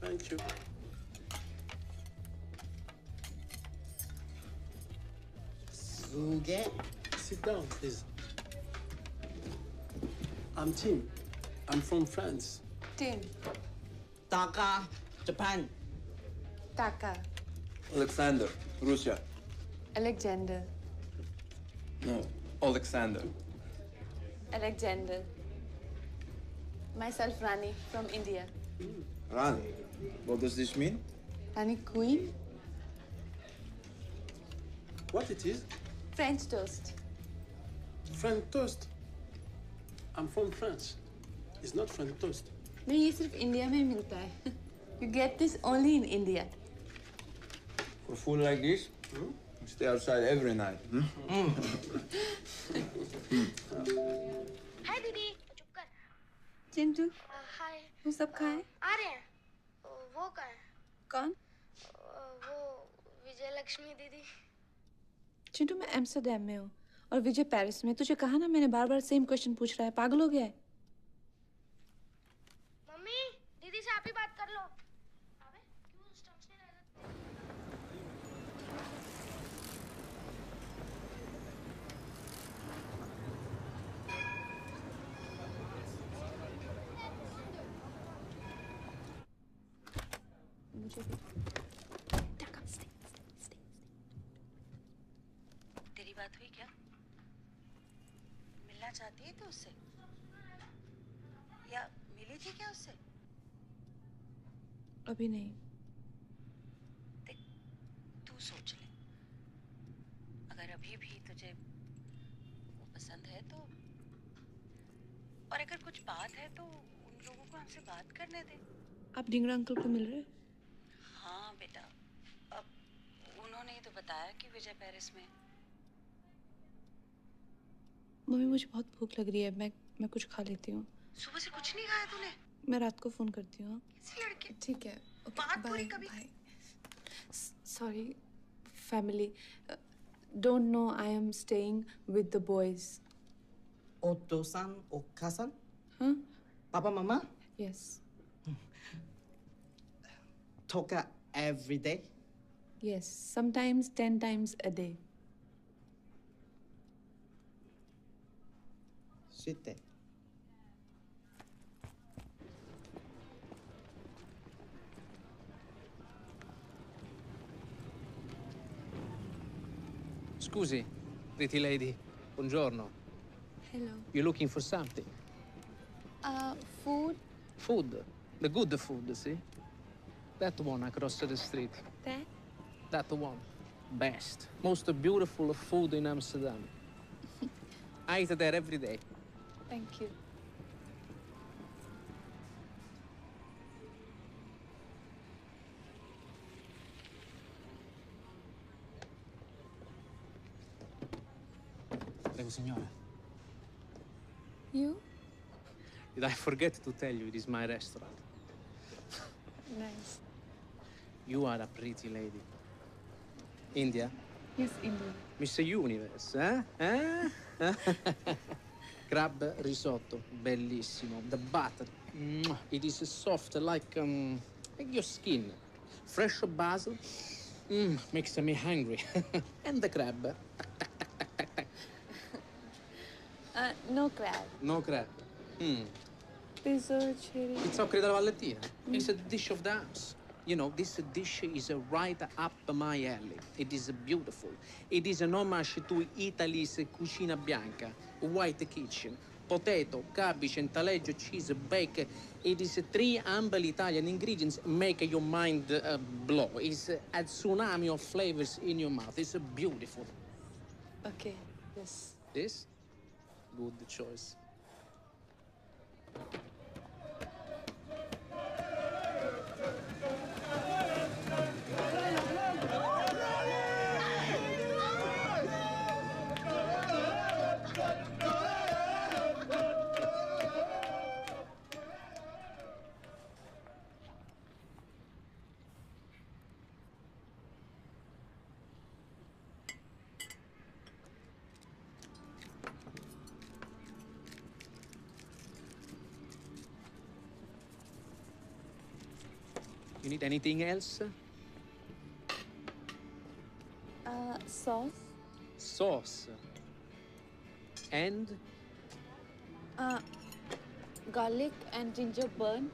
Thank you. Suge. Sit down, please. I'm Tim. I'm from France. Tim. Taka, Japan. Taka. Alexander, Russia. Alexander. No, Alexander. Alexander. Myself Rani from India. Rani, what does this mean? Rani Queen. What it is? French toast. French toast. I'm from France. It's not French toast. नहीं ये सिर्फ India में मिलता है. You get this only in India. For food like this, you stay outside every night. हाय दीदी चुप कर चिंटू हाय वो सब कहाँ है? आ रहे हैं वो कहाँ है कौन? वो विजय लक्ष्मी दीदी चिंटू मैं एम्स्टर्डम में हूँ और विजय पेरिस में. तुझे कहा ना मैंने बार बार सेम क्वेश्चन पूछ रहा है. पागल हो गया है? मम्मी दीदी से आप ही बात कर लो अबे क्यों स्टम्प्स नहीं रह सकते मुझे भी. तेरी बात हुई क्या? मिलना चाहती है तू उससे? या मिली थी क्या उससे? अभी नहीं. देख तू सोच ले. अगर अभी भी तुझे वो पसंद है तो, और अगर कुछ बात है तो उन लोगों को हमसे बात करने दे. आप ढिंगरा अंकल को मिल रहे? हाँ बेटा, अब उन्होंने ही तो बताया कि विजय पेरिस में. मम्मी मुझे बहुत भूख लग रही है. मैं कुछ खा लेती हूँ. सुबह से कुछ नहीं खाया तूने? मैं रात को फोन करती हूँ. किसी लड़के? ठीक है. बात पूरी कभी? Sorry family. Don't know I am staying with the boys. Oto-san, Oka-san? Huh? Papa, Mama? Yes. Toka every day? Yes. Sometimes 10 times a day. Sit there. Scusi, pretty lady. Buongiorno. Hello. You looking for something? Food. Food. The good food, see? That one across the street. That? That one. Best. Most beautiful food in Amsterdam. I eat there every day. Thank you. Prego, signora. You? Did I forget to tell you it is my restaurant? Nice. You are a pretty lady. India? Yes, India. Mr. Universe, eh? Crab risotto, bellissimo. The butter, mwah, it is soft like your skin. Fresh basil, makes me hungry. And the crab, No crab. no crab. Pizzoccheri. Pizzoccheri della Valentina. It's a dish of the house. You know, this dish is right up my alley. It is beautiful. It is an homage to Italy's cucina bianca, white kitchen. Potato, cabbage, and taleggio, cheese, bacon. It is 3 humble Italian ingredients make your mind blow. It's a tsunami of flavors in your mouth. It's beautiful. Okay. Yes. This? Good choice. You need anything else? Sauce. Sauce. And Garlic and ginger burn.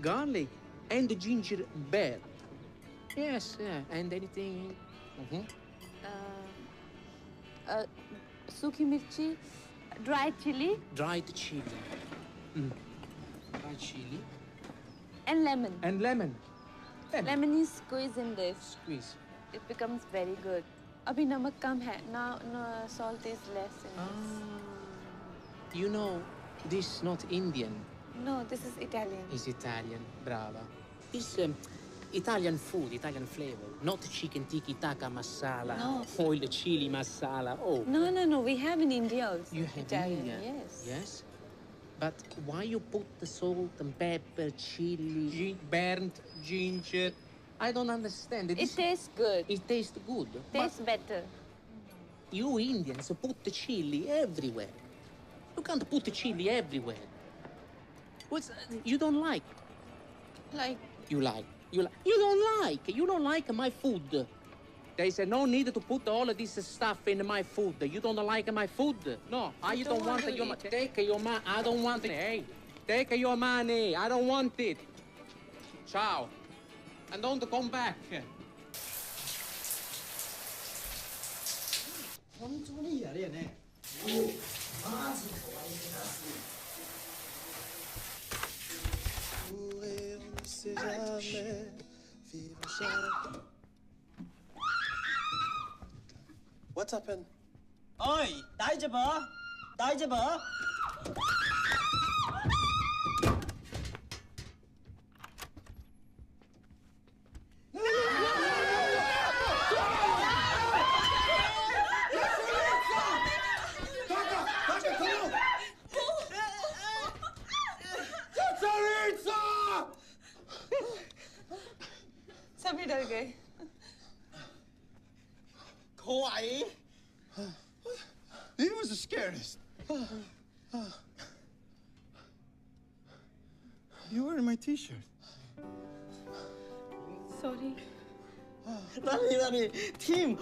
garlic and ginger beer. Yes, yeah. And anything? Sukhi mirchi. Dried chili. Dried chili. Dried chili. And lemon. And lemon. Lemon is squeezed in this. Squeeze. It becomes very good. Abhi namak kam hai. Now salt is less in this. You know, this is not Indian. No, this is Italian. It's Italian. Brava. It's Italian food, Italian flavor. Not chicken tikka taka masala. No. Oil chili masala. Oh. No. We have in India also. You have Italian, India? yes. Yes. But why you put the salt and pepper, chili, burnt ginger? I don't understand. It tastes good. It tastes good. Tastes better. You Indians put the chili everywhere. You can't put the chili everywhere. You don't like? Like? You like. You don't like. You don't like my food. There is no need to put all of this stuff in my food. You don't like my food? No, I don't want your money. Take your money. I don't want it. Hey, take your money. I don't want it. Ciao. And don't come back. What's happened? Oi, 다이제버. सभी डर गए. Kawaii. He was the scariest. You wearing my t-shirt. Sorry. Rani, team.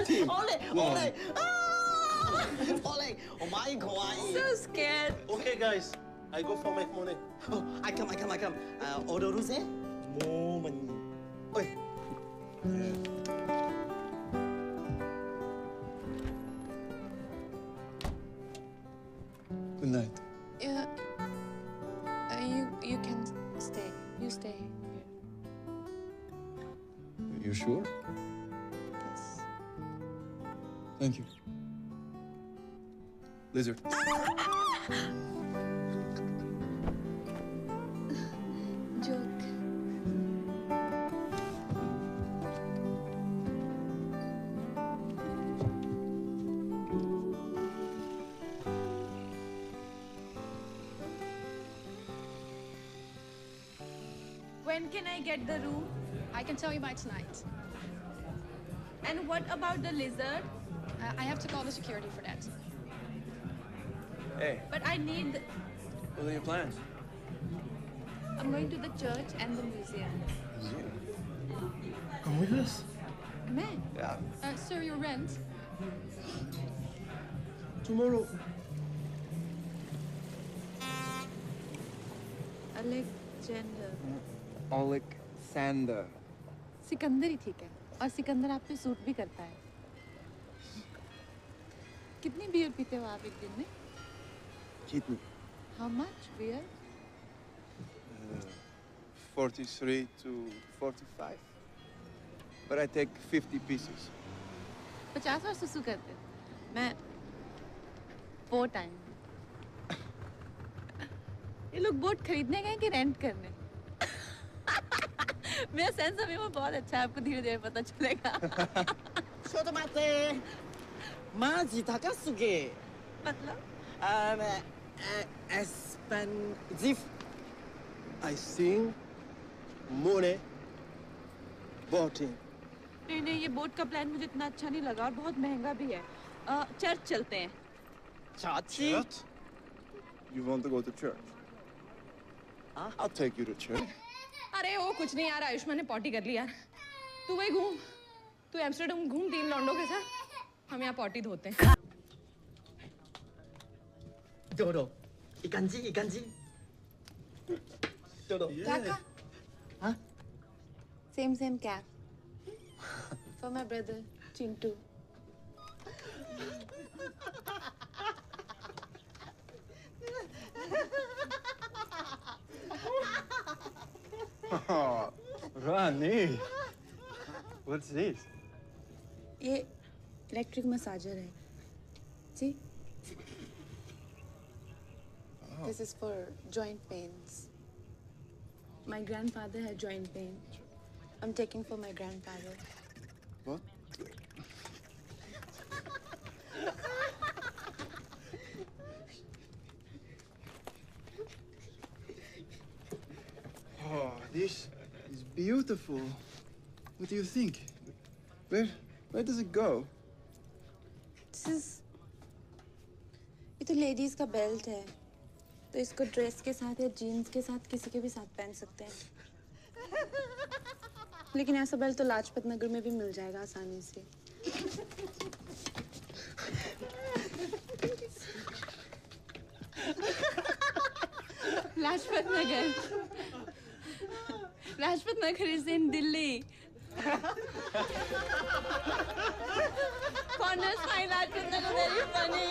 Team. Ole. Wow. Ole. Oh my kawaii. So scared. Okay, guys. I go for my money. Oh, I come. 오도루세? 모모니. Oi. Good night. Yeah. You can stay. You stay here. You sure? Yes. Thank you. Lizard. Joke. When can I get the room? I can tell you by tonight. And what about the lizard? I have to call the security for that. Hey, But I need... what are your plans? I'm going to the church and the museum. Come with us. Man. Yeah. Sir, your rent? Tomorrow. Alexander. Alexander. Sikandar ही ठीक है. और सिकंदर आप पे suit भी करता है. कितनी beer पीते हो आप एक दिन में? Kidney. How much beer? 43 to 45. But I take 50 pieces. 50 और सुसु करते हो. मैं 4 टाइम. ये लोग बोट खरीदने गए कि रेंट करने? मेरा सेंस ऑफ ह्यूमर बहुत अच्छा है. आपको धीरे-धीरे पता चलेगा. 쇼도마테. 마지 다가스게. मतलब? expensive. I sing money boating. नहीं ये बोट का प्लान मुझे इतना अच्छा नहीं लगा और बहुत महंगा भी है. चर्च चलते हैं. Church? You want to go to church? I'll take you to church. अरे वो कुछ नहीं यार, आयुष्मान ने पॉटी कर ली यार। तू वही घूम, तू एम्स्टर्डम घूम 3 लौंडों के साथ, हम यहाँ पॉटी धोते हैं। डोडो, इकांजी, इकांजी। डोडो। काका। हाँ? Same cap. For my brother, Chintu. Oh, Rani. What's this? ये इलेक्ट्रिक मसाजर है। See? This is for joint pains. My grandfather had joint pain. I'm taking for my grandfather. What? Oh, this is beautiful. What do you think? Where does it go? This is ये तो ladies का belt है, तो इसको dress के साथ या jeans के साथ किसी के भी साथ पहन सकते हैं। लेकिन ऐसा बेल्ट तो लाजपत नगर में भी मिल जाएगा आसानी से। Lajpat Nagar. Lajpat Nagar is in Delhi. Corners find Lajpat Nagar very funny.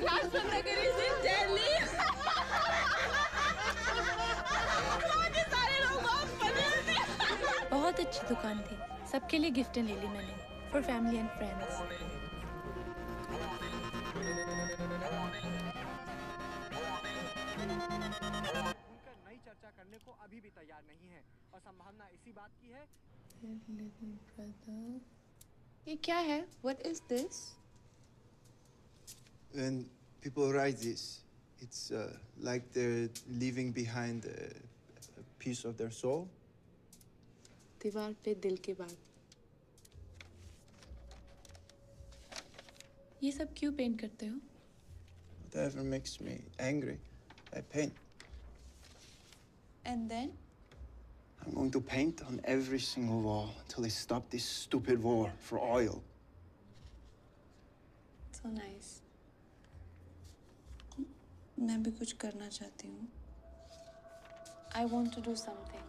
Lajpat Nagar is in Delhi. बहुत अच्छी दुकान थी, सबके लिए गिफ्टें ले ली मैंने, फॉर फैमिली एंड फ्रेंड्स। नई चर्चा करने को अभी भी तैयार नहीं है और संभावना इसी बात की है। ये क्या है? What is this? When people write this, it's like they're leaving behind a piece of their soul. दीवार पे दिल की बात। ये सब क्यों पेंट करते हो? Whatever makes me angry, I paint. And then? I'm going to paint on every single wall until they stop this stupid war for oil. So nice. मैं भी कुछ करना चाहती हूँ। I want to do something.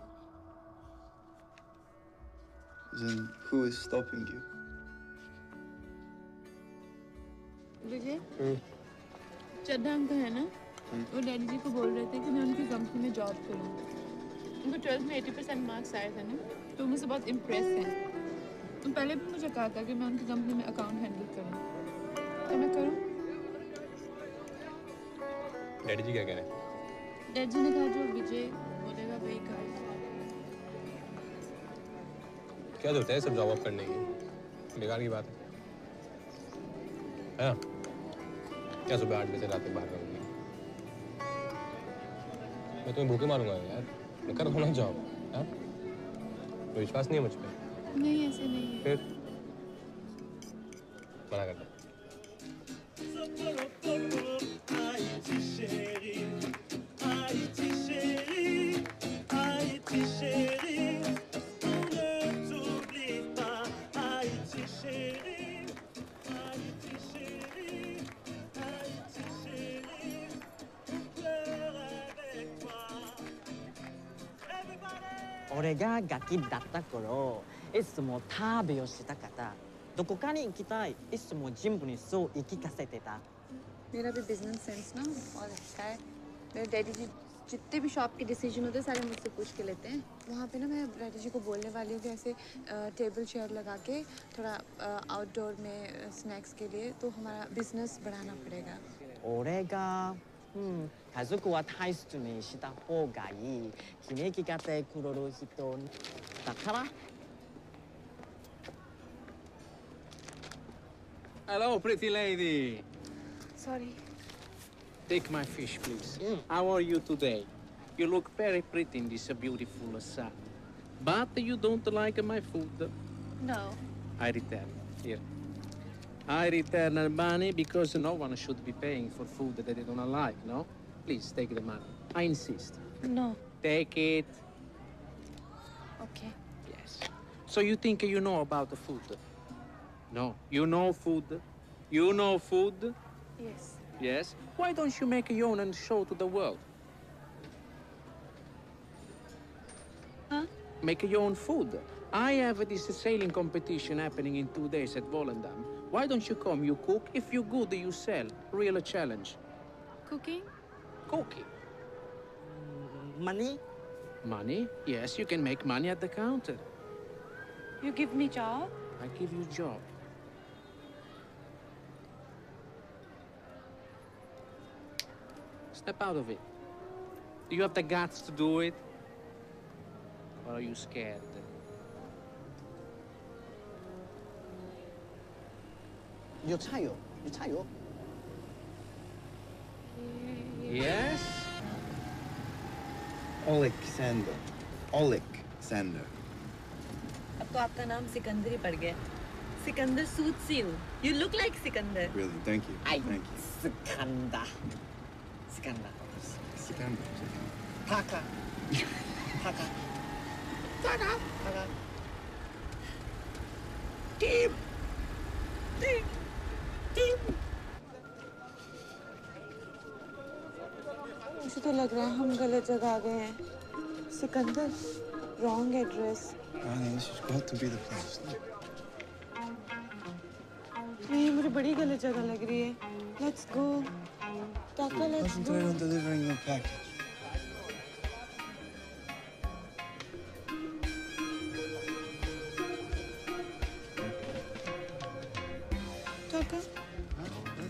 Then who is stopping you? Vijay, Chadha uncle है ना? वो daddy जी को बोल रहे थे कि मैं उनकी कंपनी में जॉब करूँ। उनको 12th में 80% मार्क्स आए थे ना, तो मुझसे बहुत इम्प्रेस हैं। तो पहले भी मुझे कहा था कि मैं उनकी कंपनी में अकाउंट हैंडल करूँ, तो मैं करूँ। डैडी जी क्या कह रहे हैं? डैडी जी ने कहा जो विजय बोलेगा वही कर। क्या जरूरत है सब जॉब अप करने की? बेकार की बात है ना? क्या सुबह 8 बजे रात तक बाहर रहूंगी? मैं तुम्हें भूखे मारूंगा यार। मैं कर रहा हूँ जॉब। हाँ? कोई विश्वास नहीं है मुझ पे? नहीं ऐसे नहीं है। फिर मना कर दो।俺がガキだった頃、いつも旅をしたかった。どこかに行きたい。いつもジムにそう言い聞かせてた。मेरा भी बिजनेस सेंस ना और अच्छा है। मेरे डैडी जी जितने भी शॉप के डिसीजन होते हैं सारे मुझसे पूछ के लेते हैं। वहाँ पे ना मैं डैडी जी को बोलने वाली हूँ कि ऐसे टेबल चेयर लगा के थोड़ा आउटडोर में स्नैक्स के लिए तो हमारा बिजनेस बढ़ाना पड़ेगा। 俺が家族は大切にした方がいい。決めきかてくれる人だから。Hello, pretty lady. Sorry. Take my fish, please. How are you today? You look very pretty in this beautiful set. But you don't like my food. No. I return. Here. I return money because no one should be paying for food that they don't like, no? Please take the money. I insist. No. Take it. Okay. Yes. So you think you know about the food? No. You know food? You know food? Yes. Yes. Why don't you make your own and show to the world? Huh? Make your own food. I have this sailing competition happening in 2 days at Volendam. Why don't you come? You cook. If you're good, you sell. Real challenge. Cooking? Cooking. Money? Money? Yes, you can make money at the counter. You give me job? I give you job. Step out of it. Do you have the guts to do it? Or are you scared?有菜油，有菜油。 Yes? Alexander. Alexander. अब तो आपका नाम सिकंदर ही पड़ गया। Sikandar suits you. You look like Sikandar. Really, thank you. Ay, Thank you. Sikanda. Sikanda. Sikander. Taka. Taka. Taka. Taka. Team. Team. Team. मुझे तो लग रहा है हम गलत जगह आ गए हैं। Sikandar, wrong address। Honey, this has got to be the place. नहीं, मुझे बड़ी गलत जगह लग रही है। Let's go. Taka, let's go. Concentrate on delivering the package. Taka,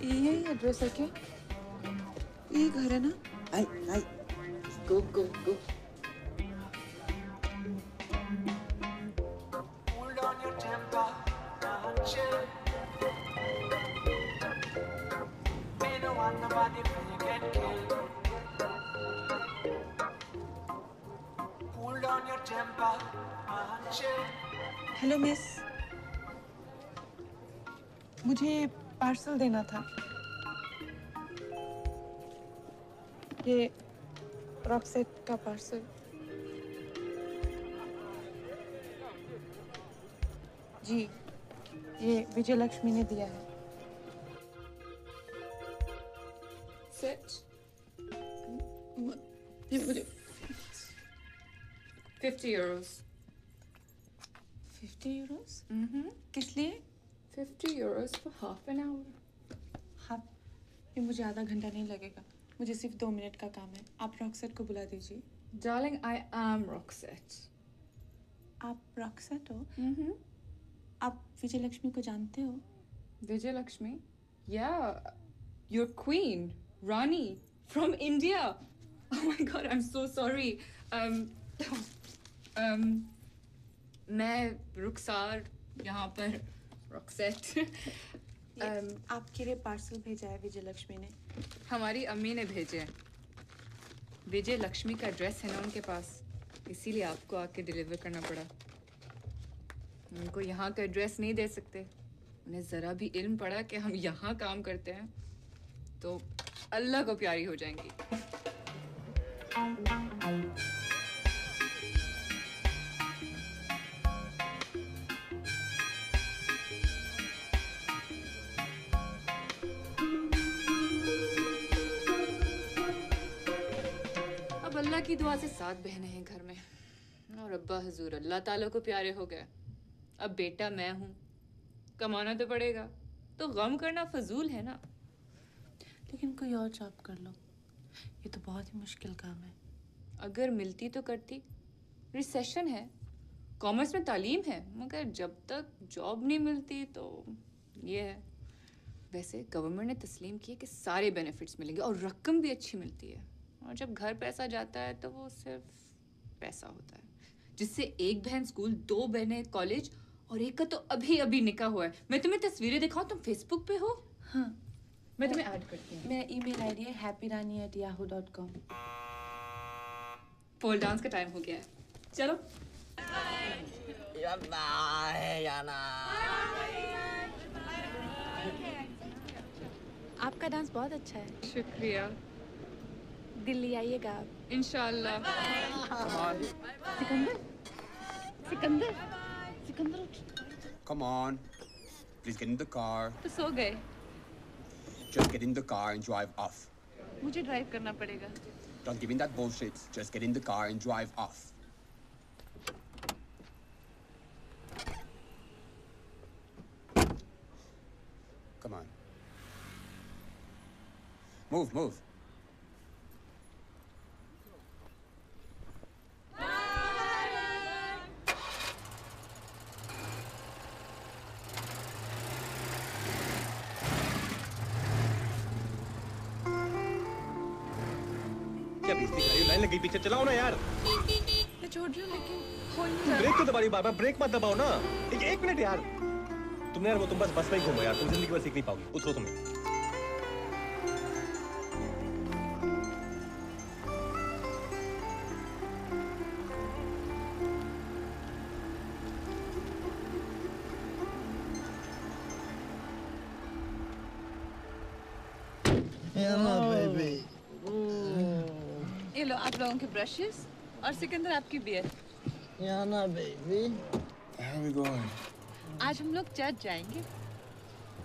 यही एड्रेस है क्या? ये घर है ना? Ay, ay. Go, go, go. Hold on your temper, chill. Me no want nobody to get killed. Hold on your temper, chill. Hello miss, मुझे parcel देना था। ये रॉक्सेट का पार्सल। जी, ये विजय लक्ष्मी ने दिया है। Sit. ये मुझे 50 euros. 50 euros? किस लिए? 50 euros for half an hour. हाँ, ये मुझे आधा घंटा नहीं लगेगा। मुझे सिर्फ 2 मिनट का काम है। आप रॉक्सेट को बुला दीजिए। Darling, I am Roxette. आप रॉक्सेट हो? आप विजय लक्ष्मी को जानते हो? Vijay Lakshmi? Yeah, your queen, Rani, from India. Oh my God, I'm so sorry. मैं रुखसार यहाँ पर Roxette. आपके लिए पार्सल भेजा है विजय लक्ष्मी ने। हमारी अम्मी ने भेजे हैं। विजय लक्ष्मी का एड्रेस है ना उनके पास, इसीलिए आपको आके डिलीवर करना पड़ा। उनको यहाँ का एड्रेस नहीं दे सकते। उन्हें ज़रा भी इल्म पड़ा कि हम यहाँ काम करते हैं तो अल्लाह को प्यारी हो जाएंगी। अब अल्लाह की दुआ से 7 बहनें हैं घर में और अब्बा हजूर अल्लाह ताला को प्यारे हो गए। अब बेटा मैं हूँ, कमाना तो पड़ेगा, तो गम करना फजूल है ना। लेकिन कोई और जॉब कर लो, ये तो बहुत ही मुश्किल काम है। अगर मिलती तो करती। रिसेशन है, कॉमर्स में तालीम है, मगर जब तक जॉब नहीं मिलती तो ये है। वैसे गवर्नमेंट ने तस्लीम की है कि सारे बेनिफिट्स मिलेंगे और रकम भी अच्छी मिलती है। और जब घर पैसा जाता है तो वो सिर्फ पैसा होता है, जिससे एक बहन स्कूल, 2 बहनें कॉलेज और एक का तो अभी अभी निकाह हुआ है। मैं तुम्हें तस्वीरें दिखाऊं, तुम फेसबुक पे हो? हाँ, मैं तुम्हें ऐड करती हूँ। मेरा ईमेल आईडी है happyrani@yahoo.com। पोल डांस का टाइम हो गया है, चलो। आपका डांस बहुत अच्छा है। शुक्रिया। दिल्ली आइएगा आप। इंशाल्लाह। सिकंदर सिकंदर सिकंदर उठ। Come on. Please get in the car. तो सो गए। Just get in the car and drive off. मुझे ड्राइव करना पड़ेगा। Don't give in that bullshit. Just get in the car and drive off. Come on. Move, move. क्या बेइज्जती कर रही हो? लाइन लग गई, पीछे चलाओ ना यार। मैं छोड़ रही हूँ लेकिन हो नहीं रहा। ब्रेक तो दबा रही बार-बार, ब्रेक मत दबाओ ना। एक मिनट यार। तुमने यार वो तुम बस में ही घूमो यार, तुम जिंदगी भर सीख नहीं पाओगी। उतरो तुम। baby. ये लो आप लोगों के ब्रशेस और सिकंदर आपकी beer. Yana, baby. Where are we going? आज हम लोग चर्च जाएंगे।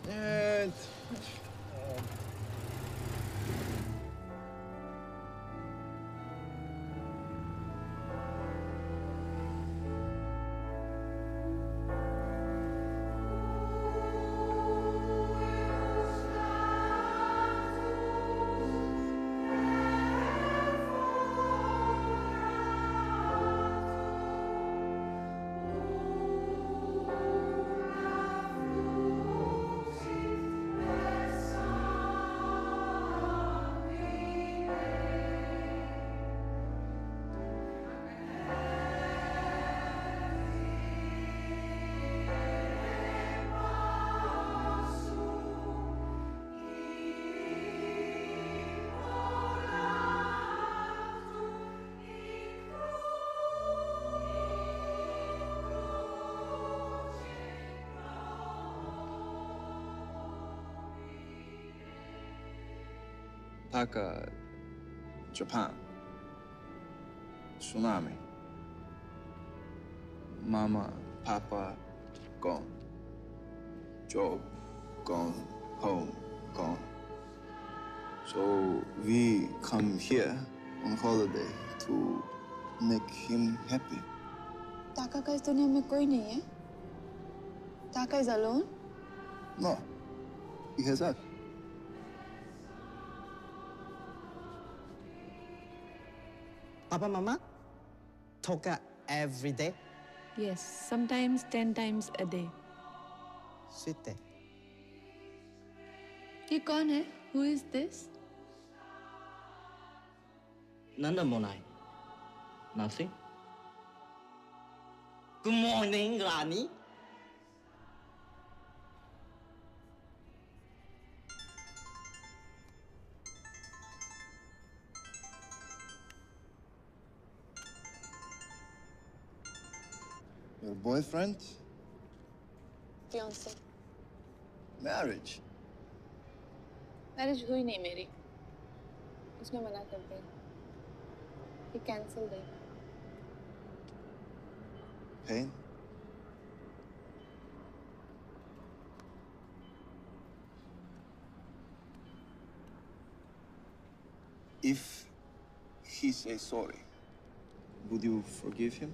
Yes. Taka, Japan. Tsunami. Mama, Papa, gone. Job, gone. Home, gone. So we come here on holiday to make him happy. ताका का इस दुनिया में कोई नहीं है? ताका is alone? No, he has us. Papa, Mama, Toka every day. Yes, sometimes 10 times a day. Sweet. ये कौन है? Who is this? Nanda Monai. Nothing. Good morning, Rani. Your boyfriend? Fiancé. Marriage? Marriage हुई नहीं मेरी। उसने मना कर दिया। He cancelled it. Pain? If he says sorry, would you forgive him?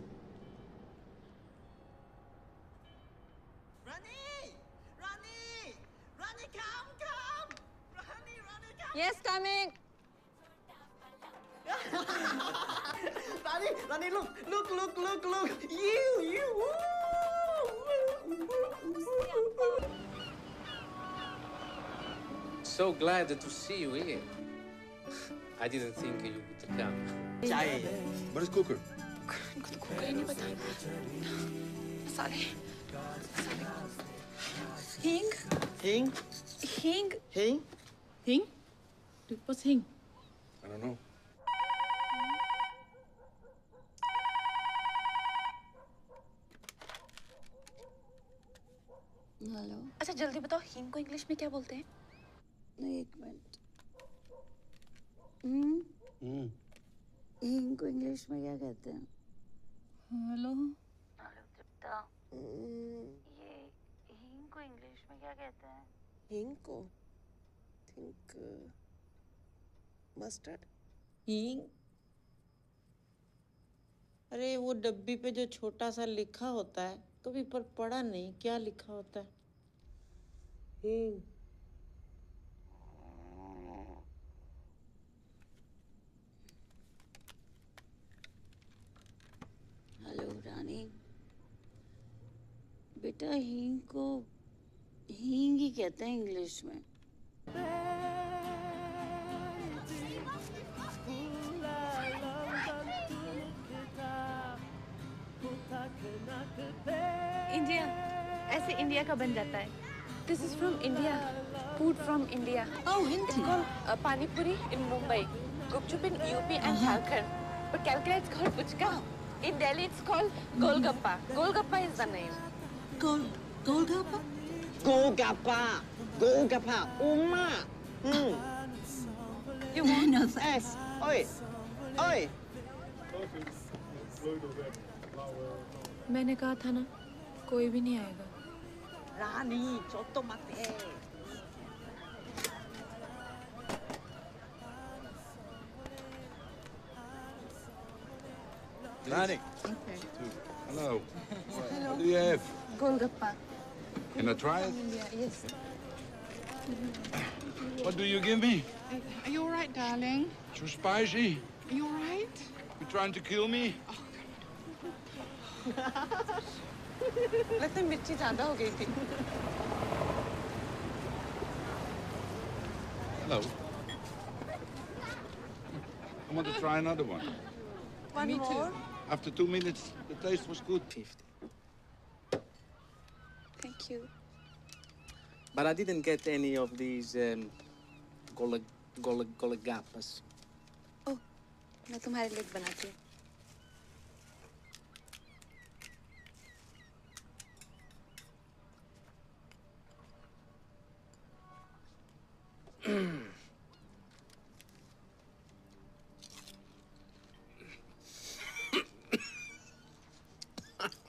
Yes, coming. Rani, look. You. So glad to see you here. I didn't think you would come. Chai. Where's Cooker? इनको तो cooker ही नहीं पता। मसाले। Hing? What's hing? I don't know. Hello. अच्छा जल्दी बताओ हींग को इंग्लिश में क्या बोलते हैं? नहीं, एक मिनट। हींग को इंग्लिश में क्या कहते हैं? हेलो हेलो तृप्ता, ये हींग को इंग्लिश में क्या कहते हैं? हींग को थिंक मस्टर्ड। हींग? अरे वो डब्बी पे जो छोटा सा लिखा होता है, कभी पर पढ़ा नहीं, क्या लिखा होता है? हींग। हेलो रानी, बेटा हींग को हींग ही कहते हैं इंग्लिश में। इंडिया, ऐसे इंडिया का बन जाता है। This is from India, food from India. It's called pani puri in Mumbai, gupchup in UP and Jharkhand, but Calcutta it's called puchka. In Delhi it's called golgappa. Golgappa is the name. Golgappa? Golgappa. Uma. You want? No, yes. Oi. मैंने कहा था ना, कोई भी नहीं आएगा। रानी, चोटो मते. Rani. Okay. Hello. Hello. What do you have? Golgappa. Can I try it? From India, yes. What do you give me? Are you all right, darling? Too spicy? Are you all right? You trying to kill me? लगता है मिर्ची ज्यादा हो गई थी। Hello. I want to try another one. One more? After 2 minutes, the taste was good. 50. Thank you. But I didn't get any of these golagapas. Oh, मैं तुम्हारे लिए बनाती हूँ।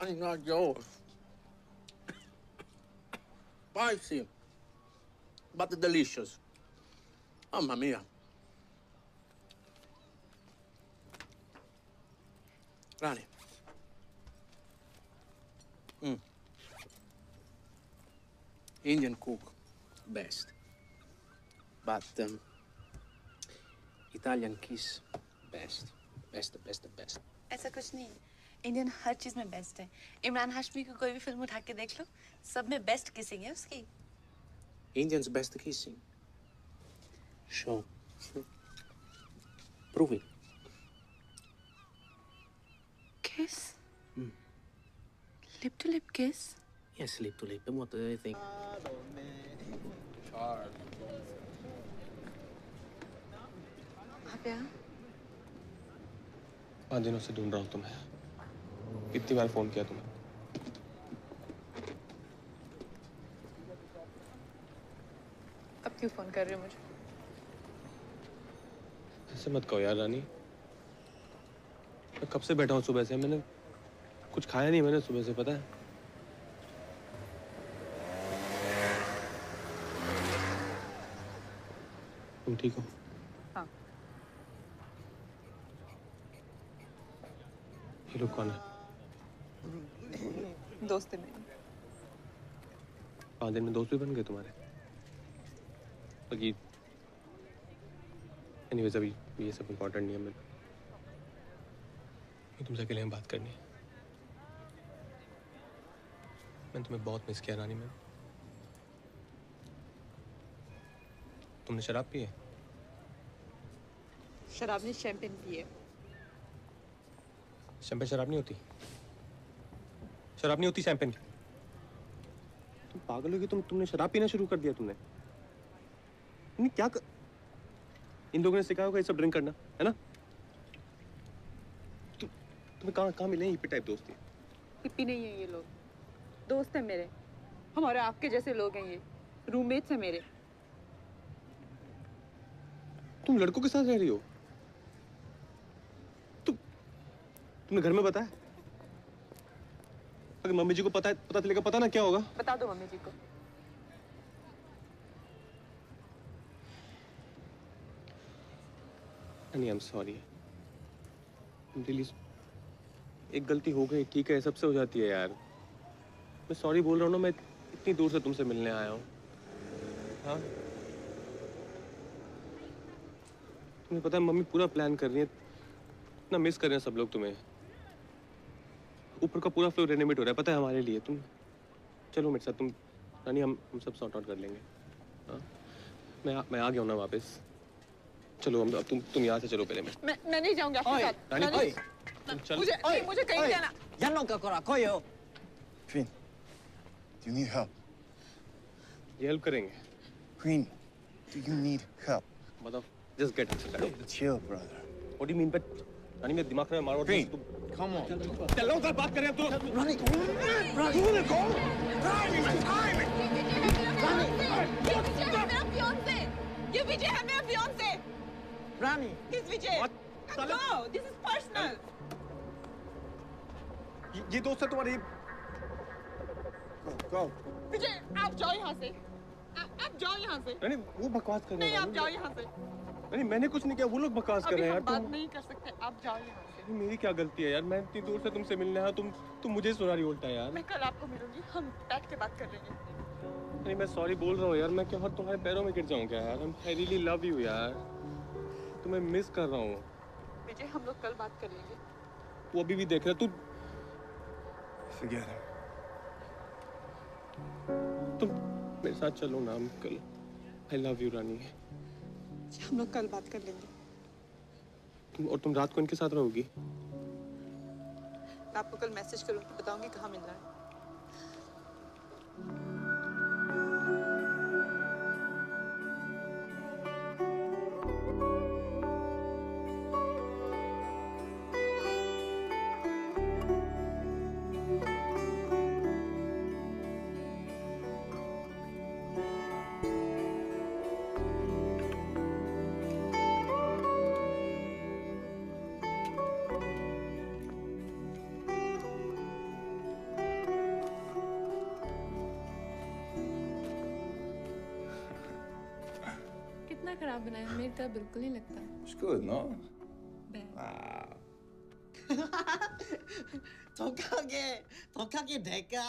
I not yours. Spicy, but delicious. Mamma mia. Rani. Indian cook, best. But Italian kiss, best. Best. ऐसा कुछ नहीं है। Indian हर चीज में बेस्ट है। इमरान हाशमी की कोई भी फिल्म उठा के देख लो, सब में बेस्ट किसिंग है उसकी। Indians best kissing. Sure. Prove it. Kiss? Lip to lip kiss? Yes, lip to lip. And what do you think? आप यहाँ? 5 दिनों से ढूंढ रहा हूँ तुम्हें। कितनी बार फोन किया तुम्हें? अब क्यों फोन कर रहे हो मुझे? ऐसे मत कहो यार रानी। मैं कब से बैठा हूँ सुबह से, मैंने कुछ खाया नहीं मैंने सुबह से, पता है? तुम ठीक हो? हाँ। ये लोग कौन है? दोस्त है मेरी। 5 दिन में दोस्त भी बन गए तुम्हारे? बाकी एनीवेज अभी ये सब इम्पोर्टेंट नहीं है। मैं तुमसे अकेले में बात करनी है। मैंने तुम्हें बहुत मिस किया रानी। मैं तुमने शराब पी है? शराब नहीं, शैंपेन पी है। शैंपेन शराब नहीं होती। शराब नहीं होती शैंपेन। तुम पागल हो कि तुमने शराब पीना शुरू कर दिया तुमने। नहीं क्या इन लोगों ने सिखाया होगा ये सब ड्रिंक करना, है ना? तुम्हें कहाँ मिले हिप्पी टाइप दोस्ती? हिप्पी नहीं है ये लोग, दोस्त है मेरे। हमारे आपके जैसे लोग हैं ये, रूममेट्स हैं मेरे। तुम लड़कों के साथ रह रही हो? तुमने घर में बताया? अगर मम्मी जी को पता चलेगा, पता ना क्या होगा। बता दो मम्मी जी को। नहीं, आई एम सॉरी। रियली, एक गलती हो गई, ठीक है, सबसे हो जाती है यार। मैं सॉरी बोल रहा हूँ ना, मैं इतनी दूर से तुमसे मिलने आया हूँ। हाँ, तुम्हें पता है मम्मी पूरा प्लान कर रही है, इतना मिस कर रहे हैं सब लोग तुम्हें। ऊपर का पूरा फ्लोर रेनोवेट हो रहा है, पता है हमारे लिए। तुम चलो मेरे साथ, तुम रानी, हम सब सॉर्ट आउट कर लेंगे। हाँ, मैं आ गया हूँ ना वापस। चलो हम, अब तुम यहाँ से चलो पहले। मैं नहीं जाऊंगा आपके साथ। रानी, चल। मुझे कहीं जाना। Queen, do you need help? ये हेल्प करेंगे। Queen, do you need help? मतलब just get it. Chill, brother. What do you mean? But रानी मेरे दिमाग में मारो। Queen, come on. चलो कल बात करें अब तो। Ronnie, Ronnie, you go. Ronnie, my timing. ये विजय है मेरा fiancé। Ronnie, He's Vijay. Go. This is personal. ये दोस्त है तुम्हारी। Go. विजय, आप जाओ यहाँ से। आप जाओ यहाँ से। रानी, वो बकवास कर रहे हैं। नहीं, आप जाओ यहाँ से। रानी, मैंने कुछ नहीं किया, वो लोग बकवास कर रहे हैं यार। बात नहीं कर सकते, आप जाओ यहाँ से। मेरी क्या गलती है यार? मैं इतनी दूर से तुमसे मिलने आया, तुम मुझे सुना रही उल्टा यार। मैं कल आपको मिलूंगी, हम बैठ के बात कर लेंगे। नहीं, मैं सॉरी बोल रहा हूँ यार। मैं क्या तुम्हारे पैरों में गिर जाऊँ क्या यार? I really love you यार। तुम्हें मिस कर रहा हूँ। विजय, हम लोग कल बात कर लेंगे। वो अभी भी देख रहा। तू Forget him. तुम मेरे साथ चलो ना, हम कल। I love you रानी। हम लोग कल बात कर लेंगे। तुम रात को इनके साथ रहोगी? मैं आपको कल मैसेज करूँगी, बताऊंगी कहाँ मिलना है। कितना खराब बनाया, मेरी तरह बिल्कुल नहीं लगता। It's good, no? Bad. Wow. 독하게 될까?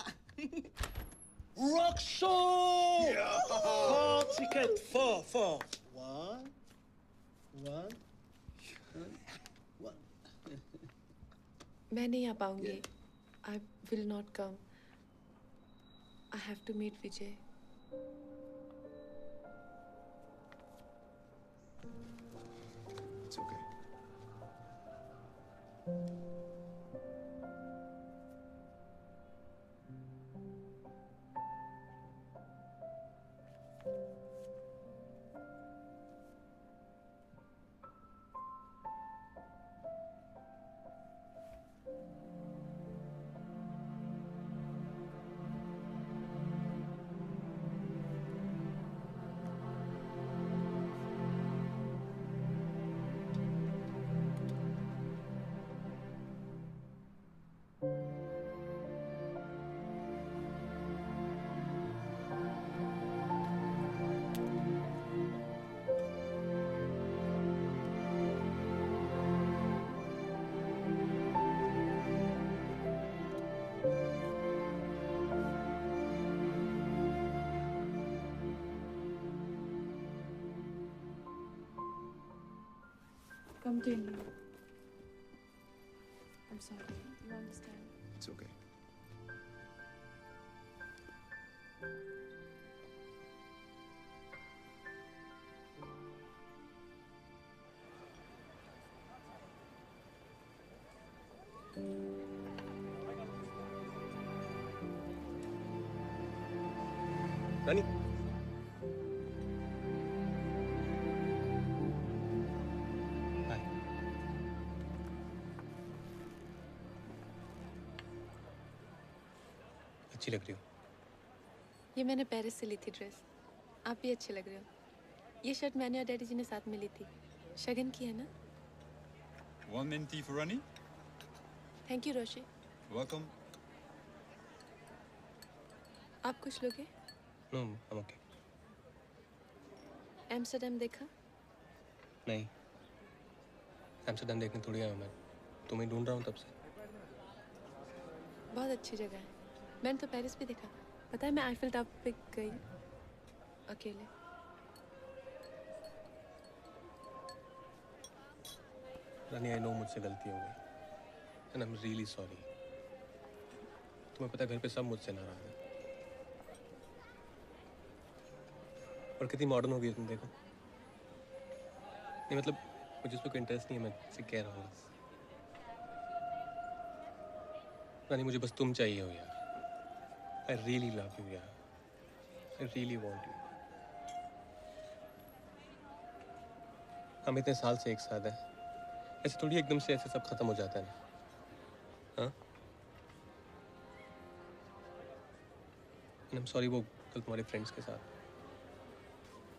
Roxon! Four ticket, four. One. मैं नहीं आ पाऊंगी। I will not come. I have to meet Vijay. It's okay. Continue. I'm sorry. You understand? It's okay. रानी, अच्छी लग रही हो। ये मैंने पेरिस से ली थी ड्रेस। आप भी अच्छे लग रहे हो। ये शर्ट मैंने और डैडी जी ने साथ में ली थी। शगन की है ना? One mint tea for Ronnie? Thank you Roshi. Welcome. आप कुछ लोगे? No, I am okay. Amsterdam देखा? नहीं, एम्स्टर्डम देखने थोड़ी आया मैं, तुम्हें ढूंढ रहा हूँ तब से। बहुत अच्छी जगह है। मैंने तो पेरिस भी देखा। पता है मैं आईफिल टावर पे गई अकेले। रानी, आई नो मुझसे गलती हो गई and I am really sorry. तुम्हें पता है घर पे सब मुझसे नाराज हैं। और कितनी मॉडर्न हो गई तुम देखो। नहीं मतलब मुझे इस पर कोई इंटरेस्ट नहीं है, मैं इसे कह रहा हूँ बस। रानी मुझे बस तुम चाहिए हो यार। आई रियली लव यू यार। I really want you. हम इतने साल से एक साथ हैं, ऐसे थोड़ी एकदम से ऐसे सब खत्म हो जाता है ना। हाँ? आई एम सॉरी, वो कल तुम्हारे फ्रेंड्स के साथ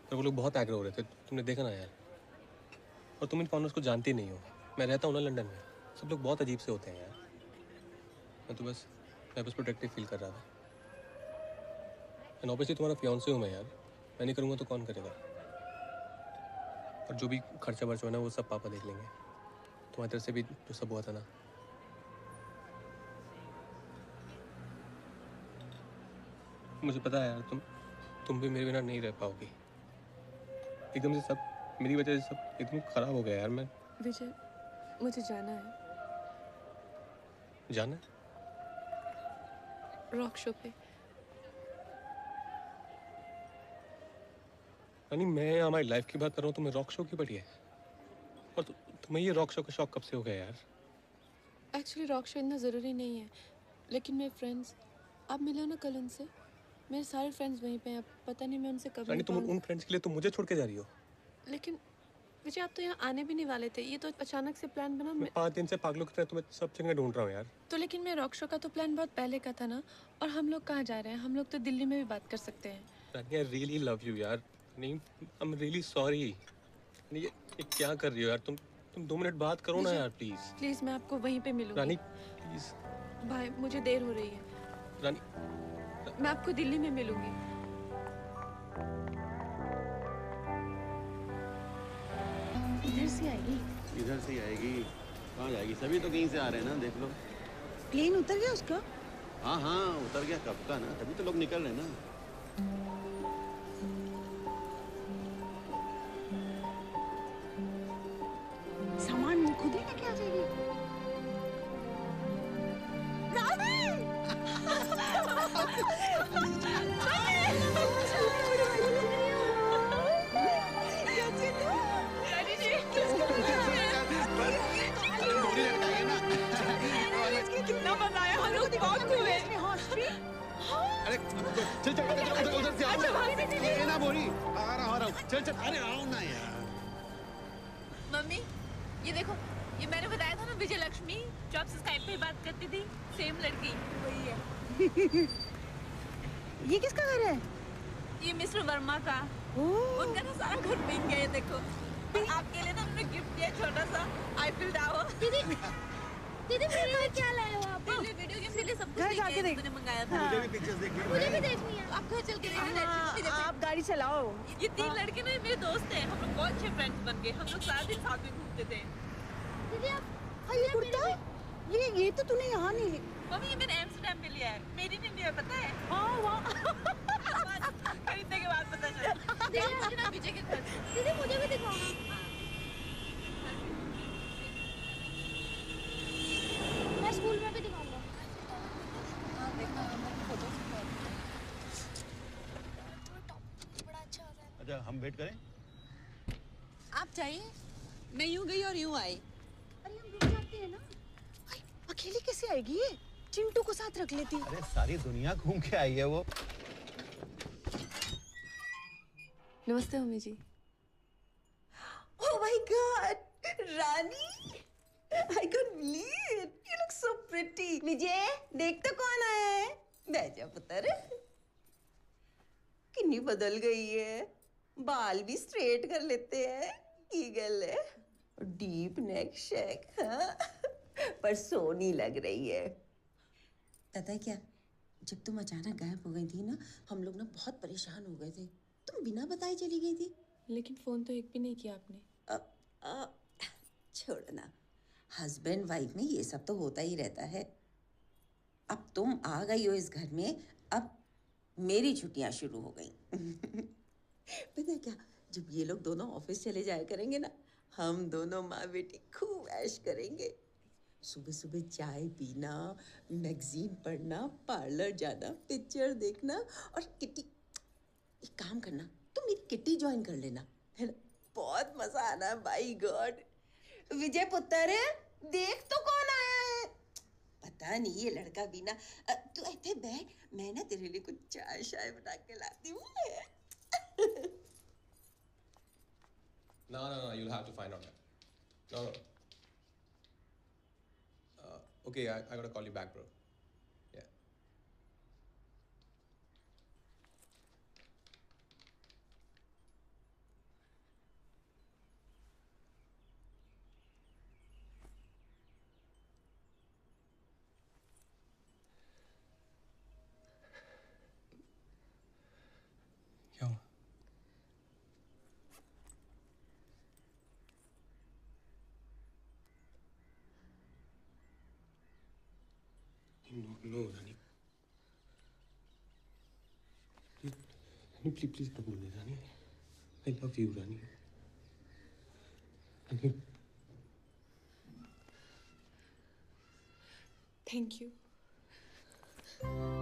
और वो लोग बहुत एग्रो हो रहे थे, तुमने देखा ना यार। और तुम इन फाउंडर्स को जानती नहीं हो। मैं रहता हूँ ना लंदन में, सब लोग बहुत अजीब से होते हैं यार। मैं बस प्रोटेक्टिव फील कर रहा था। एंड ऑब्वियसली तुम्हारा फियांसे हूँ मैं यार, मैं नहीं करूँगा तो कौन करेगा। और जो भी खर्चा वर्चा है ना वो सब पापा देख लेंगे। तुम्हारी तरफ से भी जो सब हुआ था ना, मुझे पता है यार तुम भी मेरे बिना नहीं रह पाओगी। एकदम से सब मेरी वजह से सब एकदम खराब हो गया यार। मैं विजय, मुझे जाना है। जाना है? रॉक शो पे। यानी मैं हमारी लाइफ की बात कर रहा हूँ, तुम्हें रॉक शो की पड़ी है। और तुम्हें ये रॉक शो का शौक कब से हो गया यार? एक्चुअली रॉक शो इतना ज़रूरी नहीं है, लेकिन मेरे फ्रेंड्स, आप मिले हो ना कल उनसे? मेरे सारे फ्रेंड्स वहीं पे हैं। पता नहीं मैं उनसे कब रानी, तुम उन फ्रेंड्स के लिए तुम मुझे छोड़ के जा रही हो? लेकिन विजय, आप तो यहाँ आने भी नहीं वाले थे। ये तो अचानक से प्लान बना। मैं 5 दिन से पागलों की तरह तुम्हें सब जगह ढूंढ रहा हूँ यार। तो लेकिन मैं रॉक शो का तो प्लान बहुत पहले का था ना। और हम लोग कहाँ जा रहे हैं? हम लोग तो दिल्ली में भी बात कर सकते हैं। रानी, आई रियली लव यू यार। नहीं, आई एम रियली सॉरी। ये क्या कर रही हो यार? तुम 2 मिनट बात करो ना यार, प्लीज। प्लीज, मैं आपको वहीं पे मिलूंगी। रानी प्लीज। भाई, मुझे देर हो रही है। रानी, मैं आपको दिल्ली में मिलूंगी। इधर से आएगी? इधर से ही आएगी। कहाँ जाएगी? सभी तो कहीं से आ रहे हैं ना, देख लो। प्लेन उतर गया उसका? हाँ हाँ, उतर गया कब का ना, तभी तो लोग निकल रहे हैं ना। सामान वो खुद ही लेके आ जाएगी। कितना मजा आया, हम लोग बहुत खुश हैं। अरे चल उधर से आओ ना। ये ना बोरी, आ रहा हूँ। चल अरे आओ ना यार। मम्मी, ये देखो, ये मैंने बताया था ना विजय लक्ष्मी, जो आपसे स्काइप पे बात करती थी, सेम लड़की वही है। ये किसका घर है? ये मिस्टर वर्मा का। उनका ना सारा घर बिक गया है, देखो। आपके लिए ना हमने गिफ्ट दिया छोटा सा आईफिल टावर। दीदी मेरे लिए क्या लाए हो आप? वीडियो गेम के लिए सब कुछ घर जाके देख। मैंने मंगाया था। मुझे भी पिक्चर्स देखनी है। मुझे भी देखनी है। आप घर चल के देखिए। आप गाड़ी चलाओ। ये 3 लड़के ना मेरे दोस्त हैं, हम लोग बहुत अच्छे फ्रेंड्स बन गए। हम लोग सारा दिन साथ में घूमते थे। दीदी आप ये कुर्ता? ये तो तूने यहाँ नहीं। मम्मी, ये मैंने एम्स्टर्डम में लिया है। मेरी नहीं लिया, पता है? हाँ वाह। खरीदने के बाद पता चला। दीदी मुझे ना विजय के घर। दीदी मुझे भी दिखाओ ना। मैं स्कूल में भी दिखाऊंगा। बड़ा अच्छा होता है। अच्छा, हम वेट करें? आप चाहिए? मैं यूं गई और यूं आई। अरे हम रुक जाते हैं ना। अकेली कैसे आएगी ये? चिंटू को साथ रख लेती। अरे सारी दुनिया घूम के आई है वो। नमस्ते mummy ji. Oh my God, Rani! I can't believe it. You look so pretty. Vijay, देख तो कौन आया है? बैजा पुत्र। कितनी बदल गई है। बाल भी स्ट्रेट कर लेते हैं। ईगल है। डीप नेक शेक, हाँ? पर सोनी लग रही है। पता है क्या, जब तुम अचानक गायब हो गई थी ना, हम लोग ना बहुत परेशान हो गए थे। तुम बिना बताए चली गई थी। लेकिन फोन तो एक भी नहीं किया आपने। छोड़ो ना, हस्बैंड वाइफ में ये सब तो होता ही रहता है। अब तुम आ गई हो इस घर में, अब मेरी छुट्टियां शुरू हो गई। पता है क्या, जब ये लोग दोनों ऑफिस चले जाया करेंगे ना, हम दोनों माँ बेटी खूब ऐश करेंगे। सुबह सुबह चाय पीना, मैगजीन पढ़ना, पार्लर जाना, पिक्चर देखना और किट्टी। एक काम करना, तुम मेरी किट्टी ज्वाइन कर लेना, है ना? बहुत मजा आना। बाय गॉड, विजय पुत्र, देख तो कौन आया है। पता नहीं ये लड़का भी ना। तू ऐसे बैठ, मैं ना तेरे लिए कुछ चाय शाय बना के लाती हूँ। No, you'll have to find out. No. Okay, I gotta call you back, bro. Yeah. क्या हुआ? No, Rani. Please don't do this, Rani. I love you, Rani. Rani. Thank you.